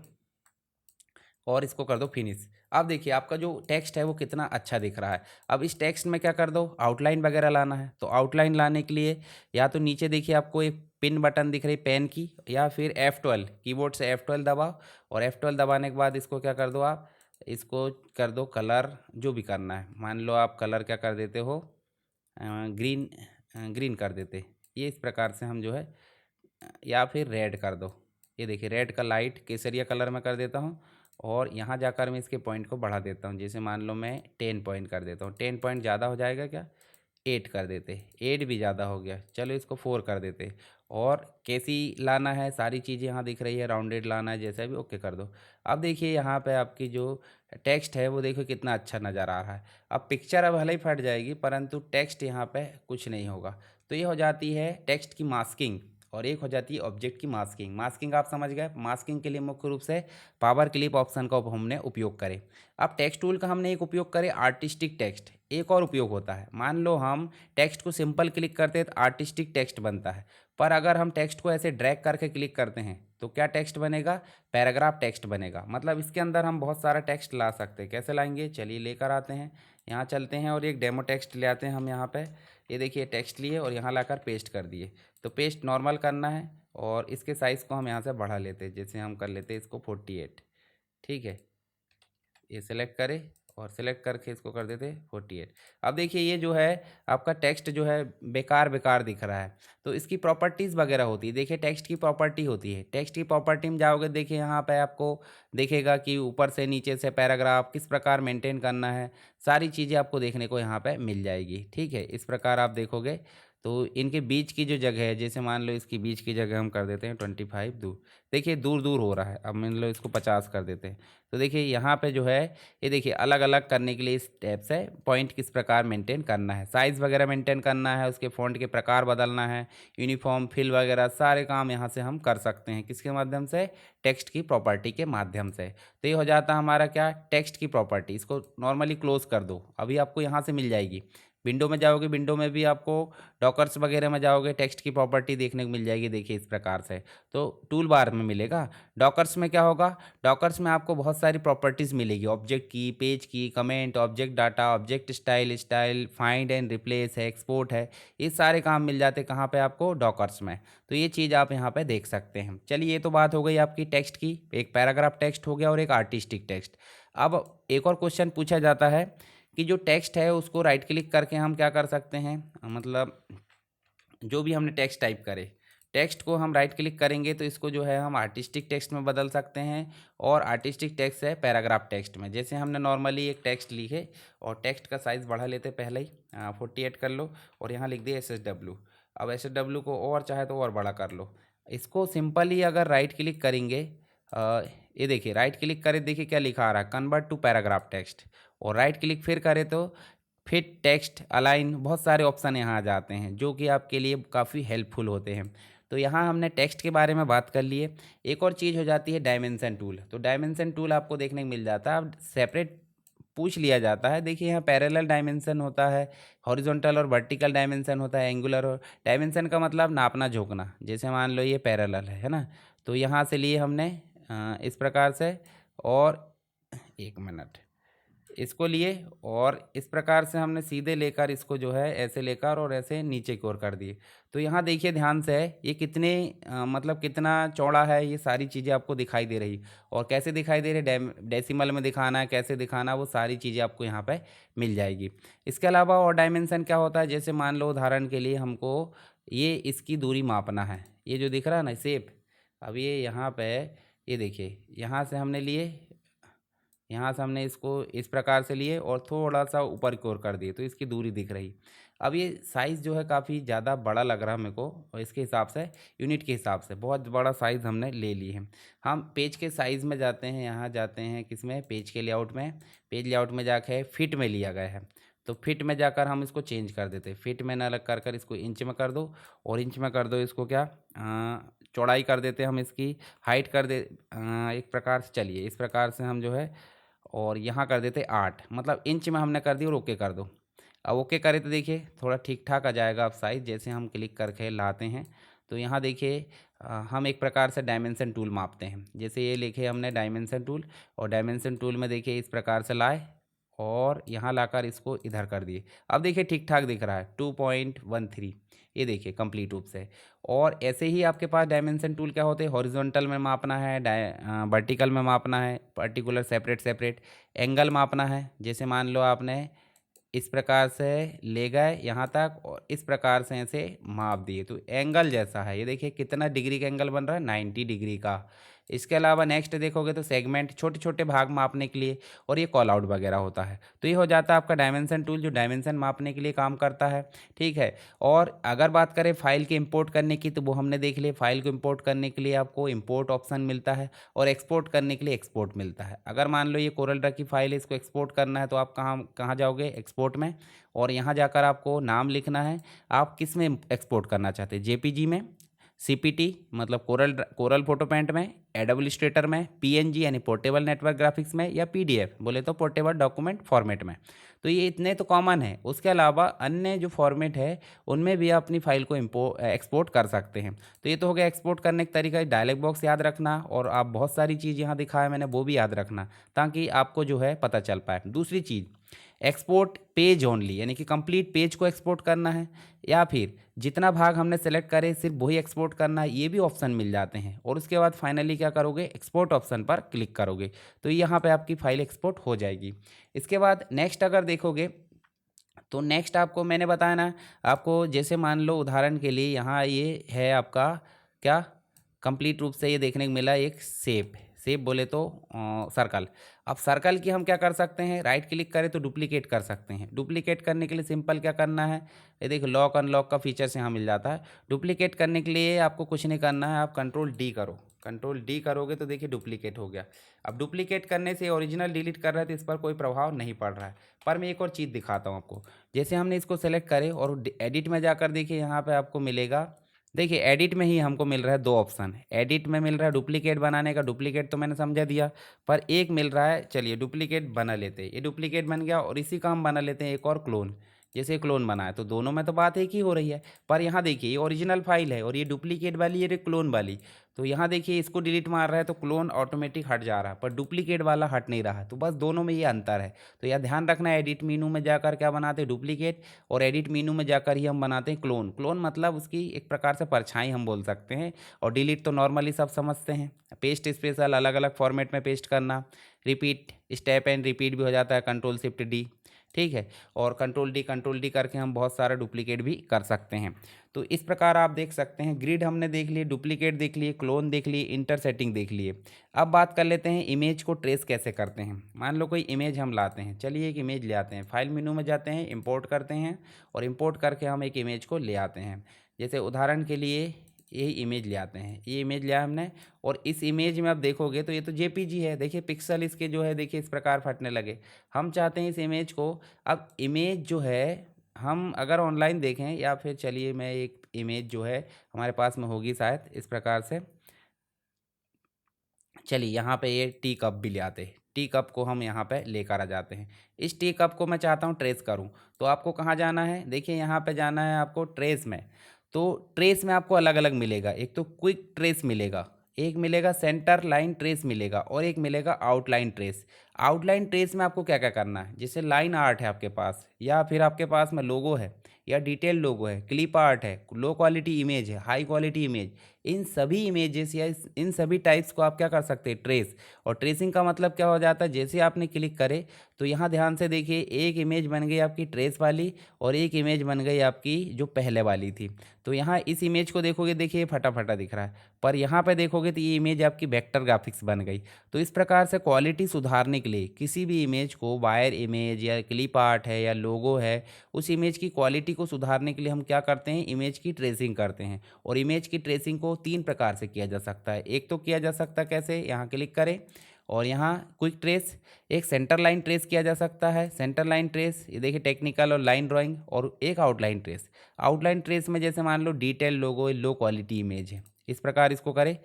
Speaker 1: और इसको कर दो फिनिश। अब देखिए आपका जो टेक्स्ट है वो कितना अच्छा दिख रहा है। अब इस टेक्स्ट में क्या कर दो, आउटलाइन वगैरह लाना है। तो आउटलाइन लाने के लिए या तो नीचे देखिए आपको एक पिन बटन दिख रही पेन की, या फिर F12 कीबोर्ड से F12 दबाओ, और F12 दबाने के बाद इसको क्या कर दो, आप इसको कर दो कलर, जो भी करना है। मान लो आप कलर क्या कर देते हो, ग्रीन, ग्रीन कर देते। ये इस प्रकार से हम जो है या फिर रेड कर दो। ये देखिए रेड का लाइट केसरिया कलर में कर देता हूँ, और यहाँ जाकर मैं इसके पॉइंट को बढ़ा देता हूँ। जैसे मान लो मैं 10 पॉइंट कर देता हूँ, 10 पॉइंट ज़्यादा हो जाएगा क्या, 8 कर देते, 8 भी ज़्यादा हो गया, चलो इसको 4 कर देते। और कैसी लाना है, सारी चीज़ें यहाँ दिख रही है, राउंडेड लाना है, जैसा भी ओके कर दो। अब देखिए यहाँ पे आपकी जो टेक्स्ट है वो देखो कितना अच्छा नज़र आ रहा है। अब पिक्चर अब भले ही फट जाएगी परंतु टेक्स्ट यहाँ पे कुछ नहीं होगा। तो ये हो जाती है टेक्स्ट की मास्किंग, और एक हो जाती है ऑब्जेक्ट की मास्किंग। मास्किंग आप समझ गए, मास्किंग के लिए मुख्य रूप से पावर क्लिप ऑप्शन का हमने उपयोग करे। अब टेक्स्ट टूल का हमने एक उपयोग करे आर्टिस्टिक टेक्स्ट। एक और उपयोग होता है, मान लो हम टेक्स्ट को सिंपल क्लिक करते हैं तो आर्टिस्टिक टेक्स्ट बनता है। पर अगर हम टेक्स्ट को ऐसे ड्रैग करके क्लिक करते हैं तो क्या टेक्स्ट बनेगा, पैराग्राफ टेक्स्ट बनेगा। मतलब इसके अंदर हम बहुत सारा टेक्स्ट ला सकते हैं। कैसे लाएंगे, चलिए लेकर आते हैं, यहाँ चलते हैं और एक डेमो टेक्स्ट ले आते हैं हम यहाँ पे। ये देखिए टेक्स्ट लिए और यहाँ लाकर पेस्ट कर दिए। तो पेस्ट नॉर्मल करना है और इसके साइज़ को हम यहाँ से बढ़ा लेते हैं। जैसे हम कर लेते हैं इसको 48, ठीक है। ये सिलेक्ट करें और सिलेक्ट करके इसको कर देते 48। अब देखिए ये जो है आपका टेक्स्ट जो है बेकार बेकार दिख रहा है, तो इसकी प्रॉपर्टीज़ वगैरह होती है। देखिए टेक्स्ट की प्रॉपर्टी होती है, टेक्स्ट की प्रॉपर्टी में जाओगे, देखिए यहाँ पे आपको देखेगा कि ऊपर से नीचे से पैराग्राफ किस प्रकार मेंटेन करना है, सारी चीज़ें आपको देखने को यहाँ पे मिल जाएगी। ठीक है, इस प्रकार आप देखोगे तो इनके बीच की जो जगह है, जैसे मान लो इसकी बीच की जगह हम कर देते हैं 25 दूर। देखिए दूर दूर हो रहा है, अब मान लो इसको 50 कर देते हैं। तो देखिए यहाँ पे जो है ये देखिए अलग अलग करने के लिए स्टेप्स है, पॉइंट किस प्रकार मेंटेन करना है, साइज़ वगैरह मेंटेन करना है, उसके फ़ॉन्ट के प्रकार बदलना है, यूनिफॉर्म फिल वगैरह सारे काम यहाँ से हम कर सकते हैं। किसके माध्यम से? टेक्स्ट की प्रॉपर्टी के माध्यम से। तो ये हो जाता है हमारा क्या, टेक्स्ट की प्रॉपर्टी। इसको नॉर्मली क्लोज कर दो, अभी आपको यहाँ से मिल जाएगी। विंडो में जाओगे, विंडो में भी आपको डॉकर्स वगैरह में जाओगे, टेक्स्ट की प्रॉपर्टी देखने को मिल जाएगी। देखिए इस प्रकार से, तो टूल बार में मिलेगा। डॉकर्स में क्या होगा, डॉकर्स में आपको बहुत सारी प्रॉपर्टीज़ मिलेगी, ऑब्जेक्ट की, पेज की, comment, object data, object style, style find and replace है, एक्सपोर्ट है, ये सारे काम मिल जाते हैं कहाँ पे आपको, डॉकर्स में। तो ये चीज़ आप यहाँ पे देख सकते हैं। चलिए ये तो बात हो गई आपकी टेक्स्ट की, एक पैराग्राफ टेक्स्ट हो गया और एक आर्टिस्टिक टेक्स्ट। अब एक और क्वेश्चन पूछा जाता है कि जो टेक्स्ट है उसको राइट क्लिक करके हम क्या कर सकते हैं, मतलब जो भी हमने टेक्स्ट टाइप करे, टेक्स्ट को हम राइट क्लिक करेंगे तो इसको जो है हम आर्टिस्टिक टेक्स्ट में बदल सकते हैं। और आर्टिस्टिक टेक्स्ट है पैराग्राफ टेक्स्ट में। जैसे हमने नॉर्मली एक टेक्स्ट लिखे और टेक्स्ट का साइज़ बढ़ा लेते पहले ही 48 कर लो और यहाँ लिख दिया SSW। अब SSW को और चाहे तो और बड़ा कर लो। इसको सिंपली अगर राइट क्लिक करेंगे, ये देखिए राइट क्लिक करें, देखिए क्या लिखा आ रहा है, कन्वर्ट टू पैराग्राफ टेक्स्ट। और राइट क्लिक फिर करें तो फिट टेक्स्ट अलाइन, बहुत सारे ऑप्शन यहाँ आ जाते हैं जो कि आपके लिए काफ़ी हेल्पफुल होते हैं। तो यहाँ हमने टेक्स्ट के बारे में बात कर लिए। एक और चीज़ हो जाती है डायमेंशन टूल। तो डायमेंशन टूल आपको देखने को मिल जाता है, अब सेपरेट पूछ लिया जाता है। देखिए यहाँ पैरेलल डायमेंशन होता है, हॉरिजॉन्टल और वर्टिकल डायमेंशन होता है, एंगुलर और डायमेंशन का मतलब नापना झोंकना। जैसे मान लो ये पैरेलल है ना, तो यहाँ से लिए हमने इस प्रकार से, और एक मिनट, इसको लिए और इस प्रकार से हमने सीधे लेकर इसको जो है ऐसे लेकर और ऐसे नीचे की ओर कर दिए। तो यहाँ देखिए ध्यान से ये कितने मतलब कितना चौड़ा है, ये सारी चीज़ें आपको दिखाई दे रही। और कैसे दिखाई दे रही, डेसिमल में दिखाना है, कैसे दिखाना, वो सारी चीज़ें आपको यहाँ पे मिल जाएगी। इसके अलावा और डायमेंशन क्या होता है, जैसे मान लो उदाहरण के लिए हमको ये इसकी दूरी मापना है, ये जो दिख रहा है ना शेप, अब ये यहाँ पे ये देखिए यहाँ से हमने लिए, यहाँ से हमने इसको इस प्रकार से लिए और थोड़ा सा ऊपर की ओर कर दिए तो इसकी दूरी दिख रही। अब ये साइज़ जो है काफ़ी ज़्यादा बड़ा लग रहा है मेरे को, और इसके हिसाब से यूनिट के हिसाब से बहुत बड़ा साइज़ हमने ले ली है। हम पेज के साइज़ में जाते हैं, यहाँ जाते हैं किसमें, पेज के लेआउट में। पेज लेआउट में जाके फिट में लिया गया है, तो फिट में जाकर हम इसको चेंज कर देते हैं। फिट में ना अलग कर कर इसको इंच में कर दो, और इंच में कर दो इसको क्या, चौड़ाई कर देते हैं हम, इसकी हाइट कर दे एक प्रकार से। चलिए इस प्रकार से हम जो है, और यहाँ कर देते 8, मतलब इंच में हमने कर दी, और ओके कर दो। अब ओके करें तो देखिए थोड़ा ठीक ठाक आ जाएगा अब साइज़। जैसे हम क्लिक करके लाते हैं तो यहाँ देखिए हम एक प्रकार से डायमेंशन टूल मापते हैं। जैसे ये लिखे हमने डायमेंशन टूल, और डायमेंशन टूल में देखिए इस प्रकार से लाए और यहाँ लाकर इसको इधर कर दिए। अब देखिए ठीक ठाक दिख रहा है 2.13, ये देखिए कंप्लीट रूप से। और ऐसे ही आपके पास डायमेंशन टूल क्या होते हैं, हॉरिजॉन्टल में मापना है, वर्टिकल में मापना है, पर्टिकुलर सेपरेट सेपरेट, एंगल मापना है। जैसे मान लो आपने इस प्रकार से ले गए यहाँ तक और इस प्रकार से ऐसे माप दिए तो एंगल जैसा है, ये देखिए कितना डिग्री का एंगल बन रहा है, 90 डिग्री का। इसके अलावा नेक्स्ट देखोगे तो सेगमेंट, छोटे छोटे भाग मापने के लिए, और ये कॉल आउट वगैरह होता है। तो ये हो जाता है आपका डायमेंशन टूल जो डायमेंशन मापने के लिए काम करता है। ठीक है, और अगर बात करें फाइल के इंपोर्ट करने की, तो वो हमने देख लिया। फाइल को इंपोर्ट करने के लिए आपको इंपोर्ट ऑप्शन मिलता है, और एक्सपोर्ट करने के लिए एक्सपोर्ट मिलता है। अगर मान लो ये कोरल ड्रा की फाइल है, इसको एक्सपोर्ट करना है तो आप कहाँ कहाँ जाओगे, एक्सपोर्ट में, और यहाँ जाकर आपको नाम लिखना है, आप किस में एक्सपोर्ट करना चाहते हैं, जेपीजी में, सीपीटी मतलब कोरल फोटो पेंट में, एडोब इलस्ट्रेटर में, पीएनजी यानी पोर्टेबल नेटवर्क ग्राफिक्स में, या पीडीएफ बोले तो पोर्टेबल डॉक्यूमेंट फॉर्मेट में। तो ये इतने तो कॉमन है। उसके अलावा अन्य जो फॉर्मेट है उनमें भी आप अपनी फाइल को एक्सपोर्ट कर सकते हैं। तो ये तो हो गया एक्सपोर्ट करने का तरीका। डायलॉग बॉक्स याद रखना, और आप बहुत सारी चीज़ यहाँ दिखाया मैंने वो भी याद रखना, ताकि आपको जो है पता चल पाए। दूसरी चीज़ एक्सपोर्ट पेज ओनली, यानी कि कंप्लीट पेज को एक्सपोर्ट करना है, या फिर जितना भाग हमने सेलेक्ट करे सिर्फ वही एक्सपोर्ट करना है, ये भी ऑप्शन मिल जाते हैं। और उसके बाद फाइनली क्या करोगे, एक्सपोर्ट ऑप्शन पर क्लिक करोगे तो यहाँ पे आपकी फाइल एक्सपोर्ट हो जाएगी। इसके बाद नेक्स्ट अगर देखोगे तो नेक्स्ट आपको मैंने बताया ना, आपको जैसे मान लो उदाहरण के लिए यहाँ ये है आपका क्या, कंप्लीट रूप से ये देखने को मिला एक शेप, शेप बोले तो सर्कल। अब सर्कल की हम क्या कर सकते हैं, राइट क्लिक करें तो डुप्लीकेट कर सकते हैं। डुप्लीकेट करने के लिए सिंपल क्या करना है, ये देखो लॉक अनलॉक का फीचर्स यहाँ मिल जाता है। डुप्लीकेट करने के लिए आपको कुछ नहीं करना है, आप कंट्रोल डी करो, कंट्रोल डी करोगे तो देखिए डुप्लीकेट हो गया। अब डुप्लीकेट करने से ओरिजिनल डिलीट कर रहा है तो इस पर कोई प्रभाव नहीं पड़ रहा है। पर मैं एक और चीज़ दिखाता हूँ आपको, जैसे हमने इसको सेलेक्ट करे और एडिट में जाकर देखिए यहाँ पे आपको मिलेगा, देखिए एडिट में ही हमको मिल रहा है दो ऑप्शन। एडिट में मिल रहा है डुप्लीकेट बनाने का, डुप्लीकेट तो मैंने समझा दिया, पर एक मिल रहा है, चलिए डुप्लीकेट बना लेते हैं। ये डुप्लीकेट बन गया और इसी का हम बना लेते हैं एक और क्लोन, जैसे क्लोन बना है तो दोनों में तो बात एक ही हो रही है। पर यहाँ देखिए ये ओरिजिनल फाइल है और ये डुप्लीकेट वाली, ये क्लोन वाली। तो यहाँ देखिए इसको डिलीट मार रहा है तो क्लोन ऑटोमेटिक हट जा रहा है, पर डुप्लीकेट वाला हट नहीं रहा है। तो बस दोनों में ये अंतर है। तो यह ध्यान रखना है, एडिट मीनू में जाकर क्या बनाते हैं, डुप्लीकेट, और एडिट मीनू में जाकर ही हम बनाते हैं क्लोन। क्लोन मतलब उसकी एक प्रकार से परछाई हम बोल सकते हैं। और डिलीट तो नॉर्मली सब समझते हैं, पेस्ट स्पेशल अलग अलग फॉर्मेट में पेस्ट करना, रिपीट स्टेप एंड रिपीट भी हो जाता है, कंट्रोल शिफ्ट डी, ठीक है। और कंट्रोल डी करके हम बहुत सारा डुप्लीकेट भी कर सकते हैं। तो इस प्रकार आप देख सकते हैं, ग्रिड हमने देख लिए, डुप्लीकेट देख लिए, क्लोन देख लिए, इंटरसेटिंग देख लिए। अब बात कर लेते हैं इमेज को ट्रेस कैसे करते हैं। मान लो कोई इमेज हम लाते हैं, चलिए एक इमेज ले आते हैं, फाइल मेनू में जाते हैं, इंपोर्ट करते हैं और इंपोर्ट करके हम एक इमेज को ले आते हैं। जैसे उदाहरण के लिए यही इमेज ले आते हैं, ये इमेज लिया हमने, और इस इमेज में आप देखोगे तो ये तो जेपीजी है, देखिए पिक्सल इसके जो है देखिए इस प्रकार फटने लगे। हम चाहते हैं इस इमेज को, अब इमेज जो है हम अगर ऑनलाइन देखें, या फिर चलिए मैं एक इमेज जो है हमारे पास में होगी शायद इस प्रकार से, चलिए यहाँ पे ये टी कप भी ले आते हैं, टी कप को हम यहाँ पे लेकर आ जाते हैं। इस टी कप को मैं चाहता हूँ ट्रेस करूँ, तो आपको कहाँ जाना है, देखिए यहाँ पे जाना है आपको ट्रेस में। तो ट्रेस में आपको अलग अलग मिलेगा, एक तो क्विक ट्रेस मिलेगा, एक मिलेगा सेंटर लाइन ट्रेस मिलेगा, और एक मिलेगा आउटलाइन ट्रेस। आउटलाइन ट्रेस में आपको क्या क्या करना है, जैसे लाइन आर्ट है आपके पास, या फिर आपके पास में लोगो है, या डिटेल लोगो है, क्लिप आर्ट है, लो क्वालिटी इमेज है, हाई क्वालिटी इमेज, इन सभी इमेजेस या इन सभी टाइप्स को आप क्या कर सकते हैं, ट्रेस। और ट्रेसिंग का मतलब क्या हो जाता है, जैसे आपने क्लिक करे तो यहाँ ध्यान से देखिए एक इमेज बन गई आपकी ट्रेस वाली, और एक इमेज बन गई आपकी जो पहले वाली थी। तो यहाँ इस इमेज को देखोगे, देखिए फटा फटा दिख रहा है, पर यहाँ पे देखोगे तो ये इमेज आपकी वेक्टर ग्राफिक्स बन गई। तो इस प्रकार से क्वालिटी सुधारने के लिए किसी भी इमेज को, वायर इमेज या क्लिप आर्ट है या लोगो है, उस इमेज की क्वालिटी को सुधारने के लिए हम क्या करते हैं, इमेज की ट्रेसिंग करते हैं। और इमेज की ट्रेसिंग को तीन प्रकार से किया जा सकता है। एक तो किया जा सकता है कैसे, यहाँ क्लिक करें और यहाँ क्विक ट्रेस, एक सेंटर लाइन ट्रेस किया जा सकता है, सेंटर लाइन ट्रेस ये देखिए टेक्निकल और लाइन ड्राइंग, और एक आउटलाइन ट्रेस। आउटलाइन ट्रेस में जैसे मान लो डिटेल लोगो, लो क्वालिटी इमेज है, इस प्रकार इसको करें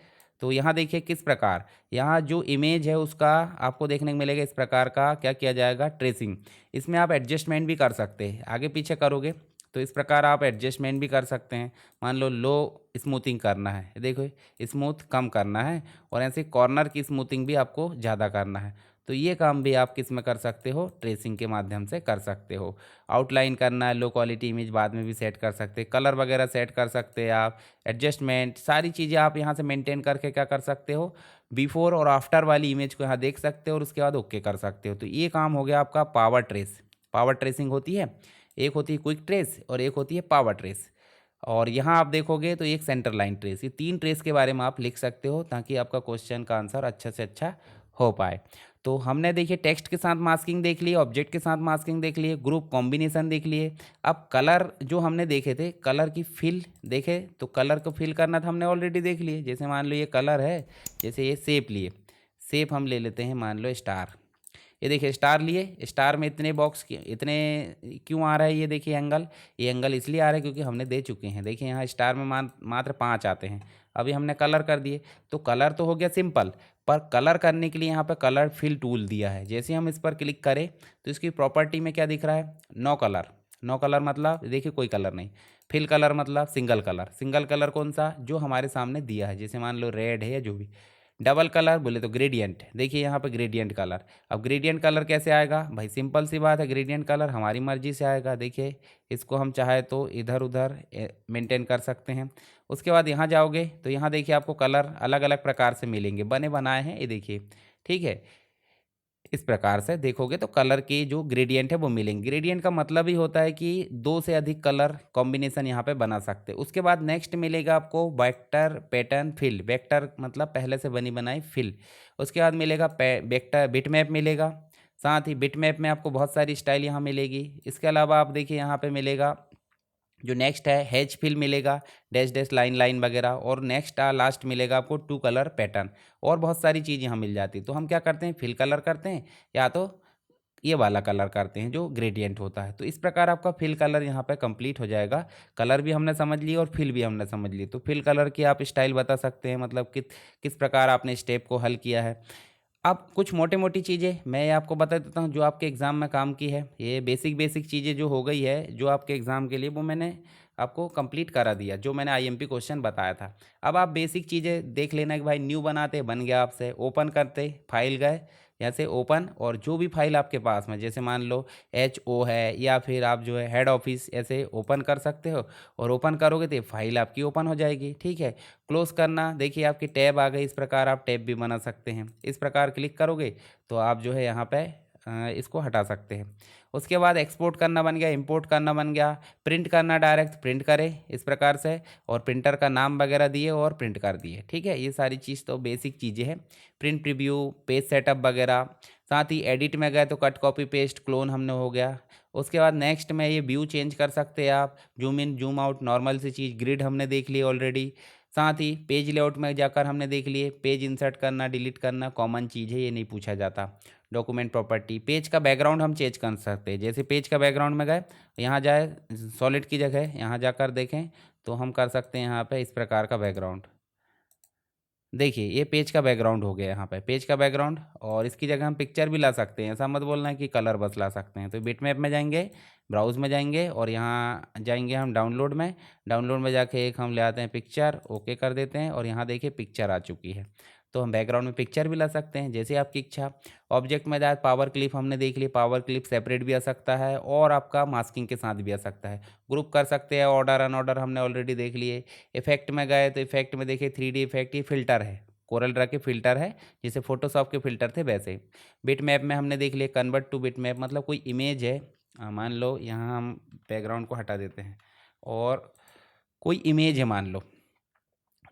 Speaker 1: तो यहाँ देखिए किस प्रकार यहाँ जो इमेज है उसका आपको देखने को मिलेगा, इस प्रकार का क्या किया जाएगा, ट्रेसिंग। इसमें आप एडजस्टमेंट भी कर सकते हैं, आगे पीछे करोगे तो इस प्रकार आप एडजस्टमेंट भी कर सकते हैं। मान लो स्मूथिंग करना है, देखो स्मूथ कम करना है, और ऐसे कॉर्नर की स्मूथिंग भी आपको ज़्यादा करना है, तो ये काम भी आप किस में कर सकते हो, ट्रेसिंग के माध्यम से कर सकते हो। आउटलाइन करना है, लो क्वालिटी इमेज बाद में भी सेट कर सकते हैं, कलर वगैरह सेट कर सकते हैं आप, एडजस्टमेंट सारी चीज़ें आप यहाँ से मेंटेन करके क्या कर सकते हो, बिफोर और आफ्टर वाली इमेज को यहाँ देख सकते हो और उसके बाद ओके कर सकते हो। तो ये काम हो गया आपका पावर ट्रेस। पावर ट्रेसिंग होती है, एक होती है क्विक ट्रेस और एक होती है पावर ट्रेस। और यहाँ आप देखोगे तो एक सेंटर लाइन ट्रेस, ये तीन ट्रेस के बारे में आप लिख सकते हो ताकि आपका क्वेश्चन का आंसर अच्छा से अच्छा हो पाए। तो हमने देखिए टेक्स्ट के साथ मास्किंग देख ली, ऑब्जेक्ट के साथ मास्किंग देख लिए, ग्रुप कॉम्बिनेशन देख लिए। अब कलर जो हमने देखे थे, कलर की फिल देखे, तो कलर को फिल करना था हमने ऑलरेडी देख लिए। जैसे मान लो ये कलर है, जैसे ये शेप लिए, शेप हम ले लेते हैं मान लो स्टार, ये देखिए स्टार लिए, स्टार में इतने बॉक्स इतने क्यों आ रहा है, ये देखिए एंगल, ये एंगल इसलिए आ रहा है क्योंकि हमने दे चुके हैं। देखिए यहाँ स्टार में मात्र 5 आते हैं। अभी हमने कलर कर दिए, तो कलर तो हो गया सिंपल, पर कलर करने के लिए यहाँ पर कलर फिल टूल दिया है। जैसे हम इस पर क्लिक करें तो इसकी प्रॉपर्टी में क्या दिख रहा है, नो कलर। नो कलर मतलब देखिए कोई कलर नहीं। फिल कलर मतलब सिंगल कलर। सिंगल कलर कौन सा, जो हमारे सामने दिया है, जैसे मान लो रेड है या जो भी। डबल कलर बोले तो ग्रेडियंट, देखिए यहाँ पे ग्रेडियंट कलर। अब ग्रेडियंट कलर कैसे आएगा भाई, सिंपल सी बात है, ग्रेडियंट कलर हमारी मर्जी से आएगा। देखिए इसको हम चाहे तो इधर उधर मेंटेन कर सकते हैं। उसके बाद यहाँ जाओगे तो यहाँ देखिए आपको कलर अलग अलग प्रकार से मिलेंगे, बने बनाए हैं ये देखिए, ठीक है। इस प्रकार से देखोगे तो कलर के जो ग्रेडियंट है वो मिलेंगे। ग्रेडियंट का मतलब ही होता है कि दो से अधिक कलर कॉम्बिनेशन यहाँ पे बना सकते हैं। उसके बाद नेक्स्ट मिलेगा आपको वेक्टर पैटर्न फिल, वेक्टर मतलब पहले से बनी बनाई फिल। उसके बाद मिलेगा वेक्टर बिटमैप मिलेगा, साथ ही बिटमैप में आपको बहुत सारी स्टाइल यहाँ मिलेगी। इसके अलावा आप देखिए यहाँ पे मिलेगा जो नेक्स्ट है हैच फिल मिलेगा, डैश डैश लाइन लाइन वगैरह, और नेक्स्ट लास्ट मिलेगा आपको टू कलर पैटर्न, और बहुत सारी चीज़ यहाँ मिल जाती है। तो हम क्या करते हैं, फिल कलर करते हैं या तो ये वाला कलर करते हैं जो ग्रेडियंट होता है। तो इस प्रकार आपका फिल कलर यहाँ पे कंप्लीट हो जाएगा। कलर भी हमने समझ लिया और फिल भी हमने समझ ली। तो फिल कलर की आप स्टाइल बता सकते हैं, मतलब किस प्रकार आपने स्टेप को हल किया है। अब कुछ मोटी मोटी चीज़ें मैं आपको बता देता हूँ जो आपके एग्ज़ाम में काम की है। ये बेसिक बेसिक चीज़ें जो हो गई है जो आपके एग्ज़ाम के लिए, वो मैंने आपको कंप्लीट करा दिया, जो मैंने आईएमपी क्वेश्चन बताया था। अब आप बेसिक चीज़ें देख लेना कि भाई न्यू बनाते बन गया आपसे, ओपन करते फाइल गए यहाँ से ओपन, और जो भी फाइल आपके पास में जैसे मान लो HO है या फिर आप जो है हेड ऑफिस ऐसे ओपन कर सकते हो, और ओपन करोगे तो ये फाइल आपकी ओपन हो जाएगी, ठीक है। क्लोज करना, देखिए आपकी टैब आ गई, इस प्रकार आप टैब भी बना सकते हैं। इस प्रकार क्लिक करोगे तो आप जो है यहाँ पे इसको हटा सकते हैं। उसके बाद एक्सपोर्ट करना बन गया, इंपोर्ट करना बन गया, प्रिंट करना डायरेक्ट प्रिंट करें इस प्रकार से, और प्रिंटर का नाम वगैरह दिए और प्रिंट कर दिए, ठीक है। ये सारी चीज़ तो बेसिक चीज़ें हैं। प्रिंट प्रीव्यू, पेज सेटअप वगैरह, साथ ही एडिट में गए तो कट कॉपी पेस्ट क्लोन हमने हो गया। उसके बाद नेक्स्ट में ये व्यू चेंज कर सकते हैं आप, zoom in zoom out, normal सी चीज़, ग्रिड हमने देख ली ऑलरेडी। साथ ही पेज लेआउट में जाकर हमने देख लिए, पेज इंसर्ट करना डिलीट करना कॉमन चीज़ है, ये नहीं पूछा जाता। डॉक्यूमेंट प्रॉपर्टी, पेज का बैकग्राउंड हम चेंज कर सकते हैं, जैसे पेज का बैकग्राउंड में गए, यहाँ जाए सॉलिड की जगह यहाँ जाकर देखें तो हम कर सकते हैं यहाँ पे इस प्रकार का बैकग्राउंड। देखिए ये पेज का बैकग्राउंड हो गया यहाँ पे, पेज का बैकग्राउंड, और इसकी जगह हम पिक्चर भी ला सकते हैं, ऐसा मत बोलना है कि कलर बस ला सकते हैं। तो बिटमैप में जाएंगे, ब्राउज में जाएंगे, और यहाँ जाएंगे हम डाउनलोड में, डाउनलोड में जाके एक हम ले आते हैं पिक्चर, ओके कर देते हैं, और यहाँ देखिए पिक्चर आ चुकी है। तो हम बैकग्राउंड में पिक्चर भी ला सकते हैं जैसे आपकी इच्छा। ऑब्जेक्ट में जाए, पावर क्लिप हमने देख ली, पावर क्लिप सेपरेट भी आ सकता है और आपका मास्किंग के साथ भी आ सकता है। ग्रुप कर सकते हैं, ऑर्डर अनऑर्डर हमने ऑलरेडी देख लिए। इफेक्ट में गए तो इफेक्ट में देखिए 3D इफेक्ट, ये फिल्टर है, कोरल ड्रा के फिल्टर है, जैसे फोटोशॉप के फिल्टर थे वैसे। बिट मैप में हमने देख लिया कन्वर्ट टू बिट मैप, मतलब कोई इमेज है, मान लो यहाँ हम बैकग्राउंड को हटा देते हैं, और कोई इमेज है मान लो,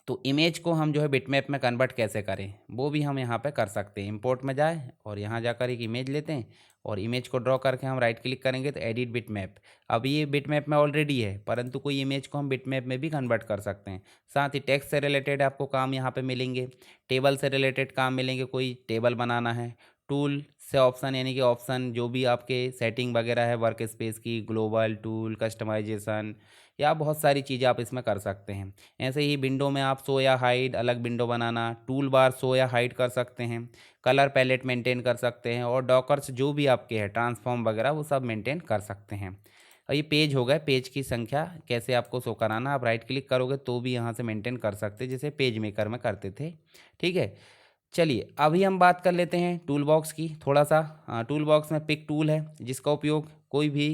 Speaker 1: तो इमेज को हम जो है बिटमैप में कन्वर्ट कैसे करें वो भी हम यहाँ पे कर सकते हैं। इंपोर्ट में जाए और यहाँ जाकर एक इमेज लेते हैं, और इमेज को ड्रॉ करके हम राइट क्लिक करेंगे तो एडिट बिटमैप। अब ये बिटमैप में ऑलरेडी है, परंतु कोई इमेज को हम बिटमैप में भी कन्वर्ट कर सकते हैं। साथ ही टेक्स्ट से रिलेटेड आपको काम यहाँ पे मिलेंगे, टेबल से रिलेटेड काम मिलेंगे, कोई टेबल बनाना है, टूल से ऑप्शन, यानी कि ऑप्शन जो भी आपके सेटिंग वगैरह है वर्क स्पेस की, ग्लोबल टूल, कस्टमाइजेशन, या बहुत सारी चीज़ें आप इसमें कर सकते हैं। ऐसे ही विंडो में आप शो या हाइड, अलग विंडो बनाना, टूल बार शो या हाइड कर सकते हैं, कलर पैलेट मेंटेन कर सकते हैं, और डॉकर्स जो भी आपके हैं ट्रांसफॉर्म वगैरह वो सब मेंटेन कर सकते हैं। और ये पेज हो गए, पेज की संख्या कैसे आपको शो कराना, आप राइट क्लिक करोगे तो भी यहाँ से मेंटेन कर सकते हैं जैसे पेज मेकर में करते थे, ठीक है। चलिए अभी हम बात कर लेते हैं टूल बॉक्स की थोड़ा सा। टूल बॉक्स में पिक टूल है जिसका उपयोग कोई भी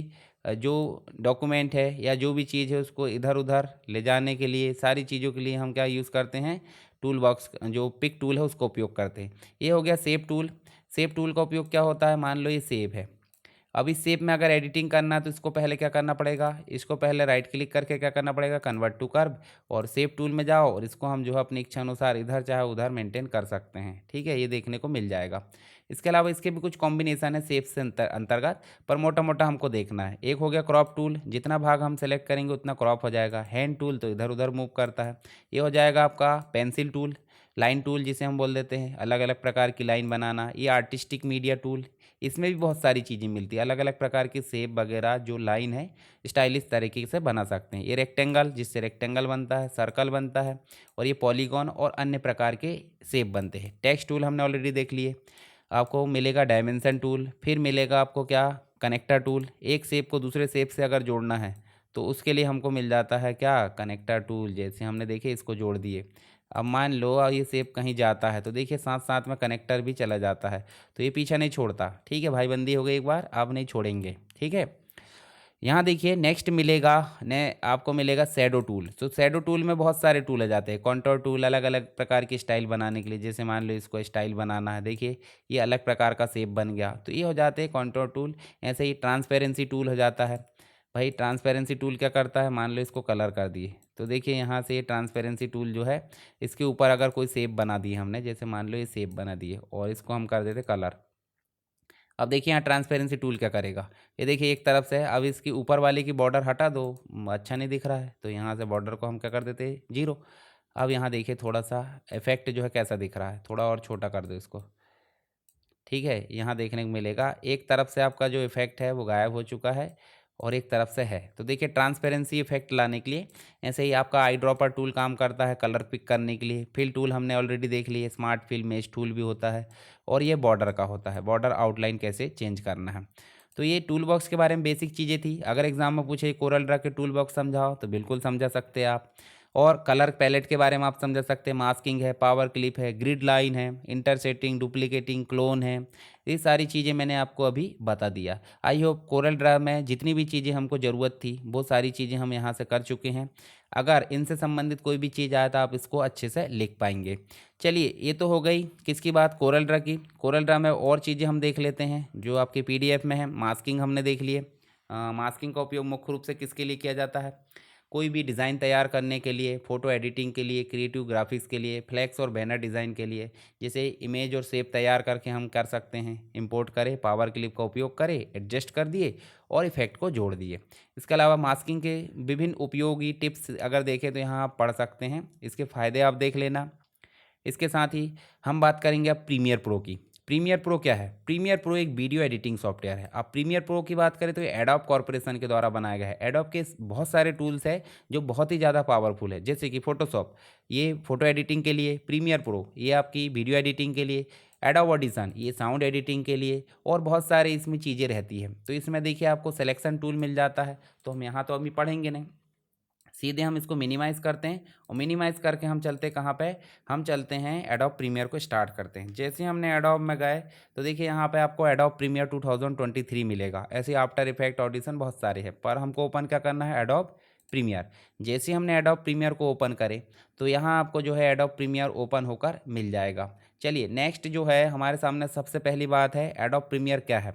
Speaker 1: जो डॉक्यूमेंट है या जो भी चीज़ है उसको इधर उधर ले जाने के लिए, सारी चीज़ों के लिए हम क्या यूज़ करते हैं, टूल बॉक्स जो पिक टूल है उसका उपयोग करते हैं। ये हो गया सेव टूल। सेव टूल का उपयोग क्या होता है, मान लो ये सेव है, अब इस शेप में अगर एडिटिंग करना है तो इसको पहले क्या करना पड़ेगा, इसको पहले राइट क्लिक करके क्या करना पड़ेगा, कन्वर्ट टू कर्व, और शेप टूल में जाओ और इसको हम जो है अपनी इच्छा अनुसार इधर चाहे उधर मेंटेन कर सकते हैं, ठीक है। ये देखने को मिल जाएगा। इसके अलावा इसके भी कुछ कॉम्बिनेशन है शेप से अंतर्गत, पर मोटा मोटा हमको देखना है। एक हो गया क्रॉप टूल, जितना भाग हम सेलेक्ट करेंगे उतना क्रॉप हो जाएगा। हैंड टूल तो इधर उधर मूव करता है। ये हो जाएगा आपका पेंसिल टूल। लाइन टूल जिसे हम बोल देते हैं, अलग अलग प्रकार की लाइन बनाना। ये आर्टिस्टिक मीडिया टूल, इसमें भी बहुत सारी चीज़ें मिलती है, अलग अलग प्रकार की शेप वगैरह जो लाइन है स्टाइलिश तरीके से बना सकते हैं। ये रेक्टेंगल, जिससे रेक्टेंगल बनता है, सर्कल बनता है, और ये पॉलीगॉन और अन्य प्रकार के शेप बनते हैं। टेक्स्ट टूल हमने ऑलरेडी देख लिए। आपको मिलेगा डायमेंशन टूल, फिर मिलेगा आपको क्या, कनेक्टर टूल। एक शेप को दूसरे शेप से अगर जोड़ना है तो उसके लिए हमको मिल जाता है क्या, कनेक्टर टूल, जैसे हमने देखे इसको जोड़ दिए। अब मान लो ये सेब कहीं जाता है तो देखिए साथ साथ में कनेक्टर भी चला जाता है, तो ये पीछा नहीं छोड़ता। ठीक है, भाईबंदी हो गई एक बार, अब नहीं छोड़ेंगे। ठीक है, यहाँ देखिए नेक्स्ट मिलेगा ने आपको मिलेगा शैडो टूल। तो शैडो टूल में बहुत सारे टूल आ जाते हैं, कॉन्टोर टूल अलग अलग प्रकार की स्टाइल बनाने के लिए। जैसे मान लो इसको स्टाइल बनाना है, देखिए ये अलग प्रकार का शेप बन गया, तो ये हो जाते हैं कॉन्टोर टूल। ऐसे ही ट्रांसपेरेंसी टूल हो जाता है। भाई ट्रांसपेरेंसी टूल क्या करता है, मान लो इसको कलर कर दिए, तो देखिए यहाँ से ये ट्रांसपेरेंसी टूल जो है इसके ऊपर अगर कोई शेप बना दी हमने, जैसे मान लो ये शेप बना दिए और इसको हम कर देते कलर। अब देखिए यहाँ ट्रांसपेरेंसी टूल क्या करेगा, ये देखिए एक तरफ से है, अब इसकी ऊपर वाले की बॉर्डर हटा दो, अच्छा नहीं दिख रहा है, तो यहाँ से बॉर्डर को हम क्या कर देते हैं, जीरो। अब यहाँ देखिए थोड़ा सा इफेक्ट जो है कैसा दिख रहा है, थोड़ा और छोटा कर दो इसको। ठीक है, यहाँ देखने को मिलेगा एक तरफ से आपका जो इफेक्ट है वो गायब हो चुका है और एक तरफ से है। तो देखिए ट्रांसपेरेंसी इफेक्ट लाने के लिए ऐसे ही आपका आई ड्रॉपर टूल काम करता है कलर पिक करने के लिए। फिल टूल हमने ऑलरेडी देख लिए, स्मार्ट फिल मेश टूल भी होता है, और ये बॉर्डर का होता है, बॉर्डर आउटलाइन कैसे चेंज करना है। तो ये टूल बॉक्स के बारे में बेसिक चीज़ें थी। अगर एग्जाम में पूछे कोरल ड्रा के टूल बॉक्स समझाओ तो बिल्कुल समझा सकते हैं आप। और कलर पैलेट के बारे में आप समझ सकते हैं, मास्किंग है, पावर क्लिप है, ग्रिड लाइन है, इंटरसेटिंग, डुप्लीकेटिंग, क्लोन है, ये सारी चीज़ें मैंने आपको अभी बता दिया। आई होप कोरल ड्रा में जितनी भी चीज़ें हमको ज़रूरत थी वो सारी चीज़ें हम यहाँ से कर चुके हैं। अगर इनसे संबंधित कोई भी चीज़ आए तो आप इसको अच्छे से लिख पाएंगे। चलिए ये तो हो गई किसकी बात, कोरल ड्रा की। कोरल ड्रा में और चीज़ें हम देख लेते हैं जो आपके पीडीएफ में है। मास्किंग हमने देख लिए। मास्किंग का उपयोग मुख्य रूप से किसके लिए किया जाता है, कोई भी डिज़ाइन तैयार करने के लिए, फ़ोटो एडिटिंग के लिए, क्रिएटिव ग्राफिक्स के लिए, फ्लैक्स और बैनर डिज़ाइन के लिए। जैसे इमेज और शेप तैयार करके हम कर सकते हैं, इंपोर्ट करें, पावर क्लिप का उपयोग करें, एडजस्ट कर दिए और इफेक्ट को जोड़ दिए। इसके अलावा मास्किंग के विभिन्न उपयोगी टिप्स अगर देखें तो यहाँ आप पढ़ सकते हैं, इसके फ़ायदे आप देख लेना। इसके साथ ही हम बात करेंगे अब प्रीमियर प्रो की। प्रीमियर प्रो क्या है, प्रीमियर प्रो एक वीडियो एडिटिंग सॉफ्टवेयर है। अब प्रीमियर प्रो की बात करें तो ये एडोब कॉर्पोरेशन के द्वारा बनाया गया है। एडोब के बहुत सारे टूल्स है जो बहुत ही ज़्यादा पावरफुल है, जैसे कि फोटोशॉप ये फोटो एडिटिंग के लिए, प्रीमियर प्रो ये आपकी वीडियो एडिटिंग के लिए, एडोब ऑडिशन ये साउंड एडिटिंग के लिए, और बहुत सारे इसमें चीज़ें रहती हैं। तो इसमें देखिए आपको सिलेक्शन टूल मिल जाता है, तो हम यहाँ तो अभी पढ़ेंगे नहीं, सीधे हम इसको मिनिमाइज़ करते हैं और मिनिमाइज़ करके हम चलते कहाँ पे, हम चलते हैं एडोब प्रीमियर को स्टार्ट करते हैं। जैसे ही हमने एडोब में गए तो देखिए यहाँ पे आपको एडोब प्रीमियर 2023 मिलेगा। ऐसे आफ्टर इफेक्ट ऑडिशन बहुत सारे हैं, पर हमको ओपन क्या करना है, एडोब प्रीमियर। जैसे ही हमने एडोब प्रीमियर को ओपन करें तो यहाँ आपको जो है एडोब प्रीमियर ओपन होकर मिल जाएगा। चलिए नेक्स्ट जो है हमारे सामने सबसे पहली बात है एडोब प्रीमियर क्या है।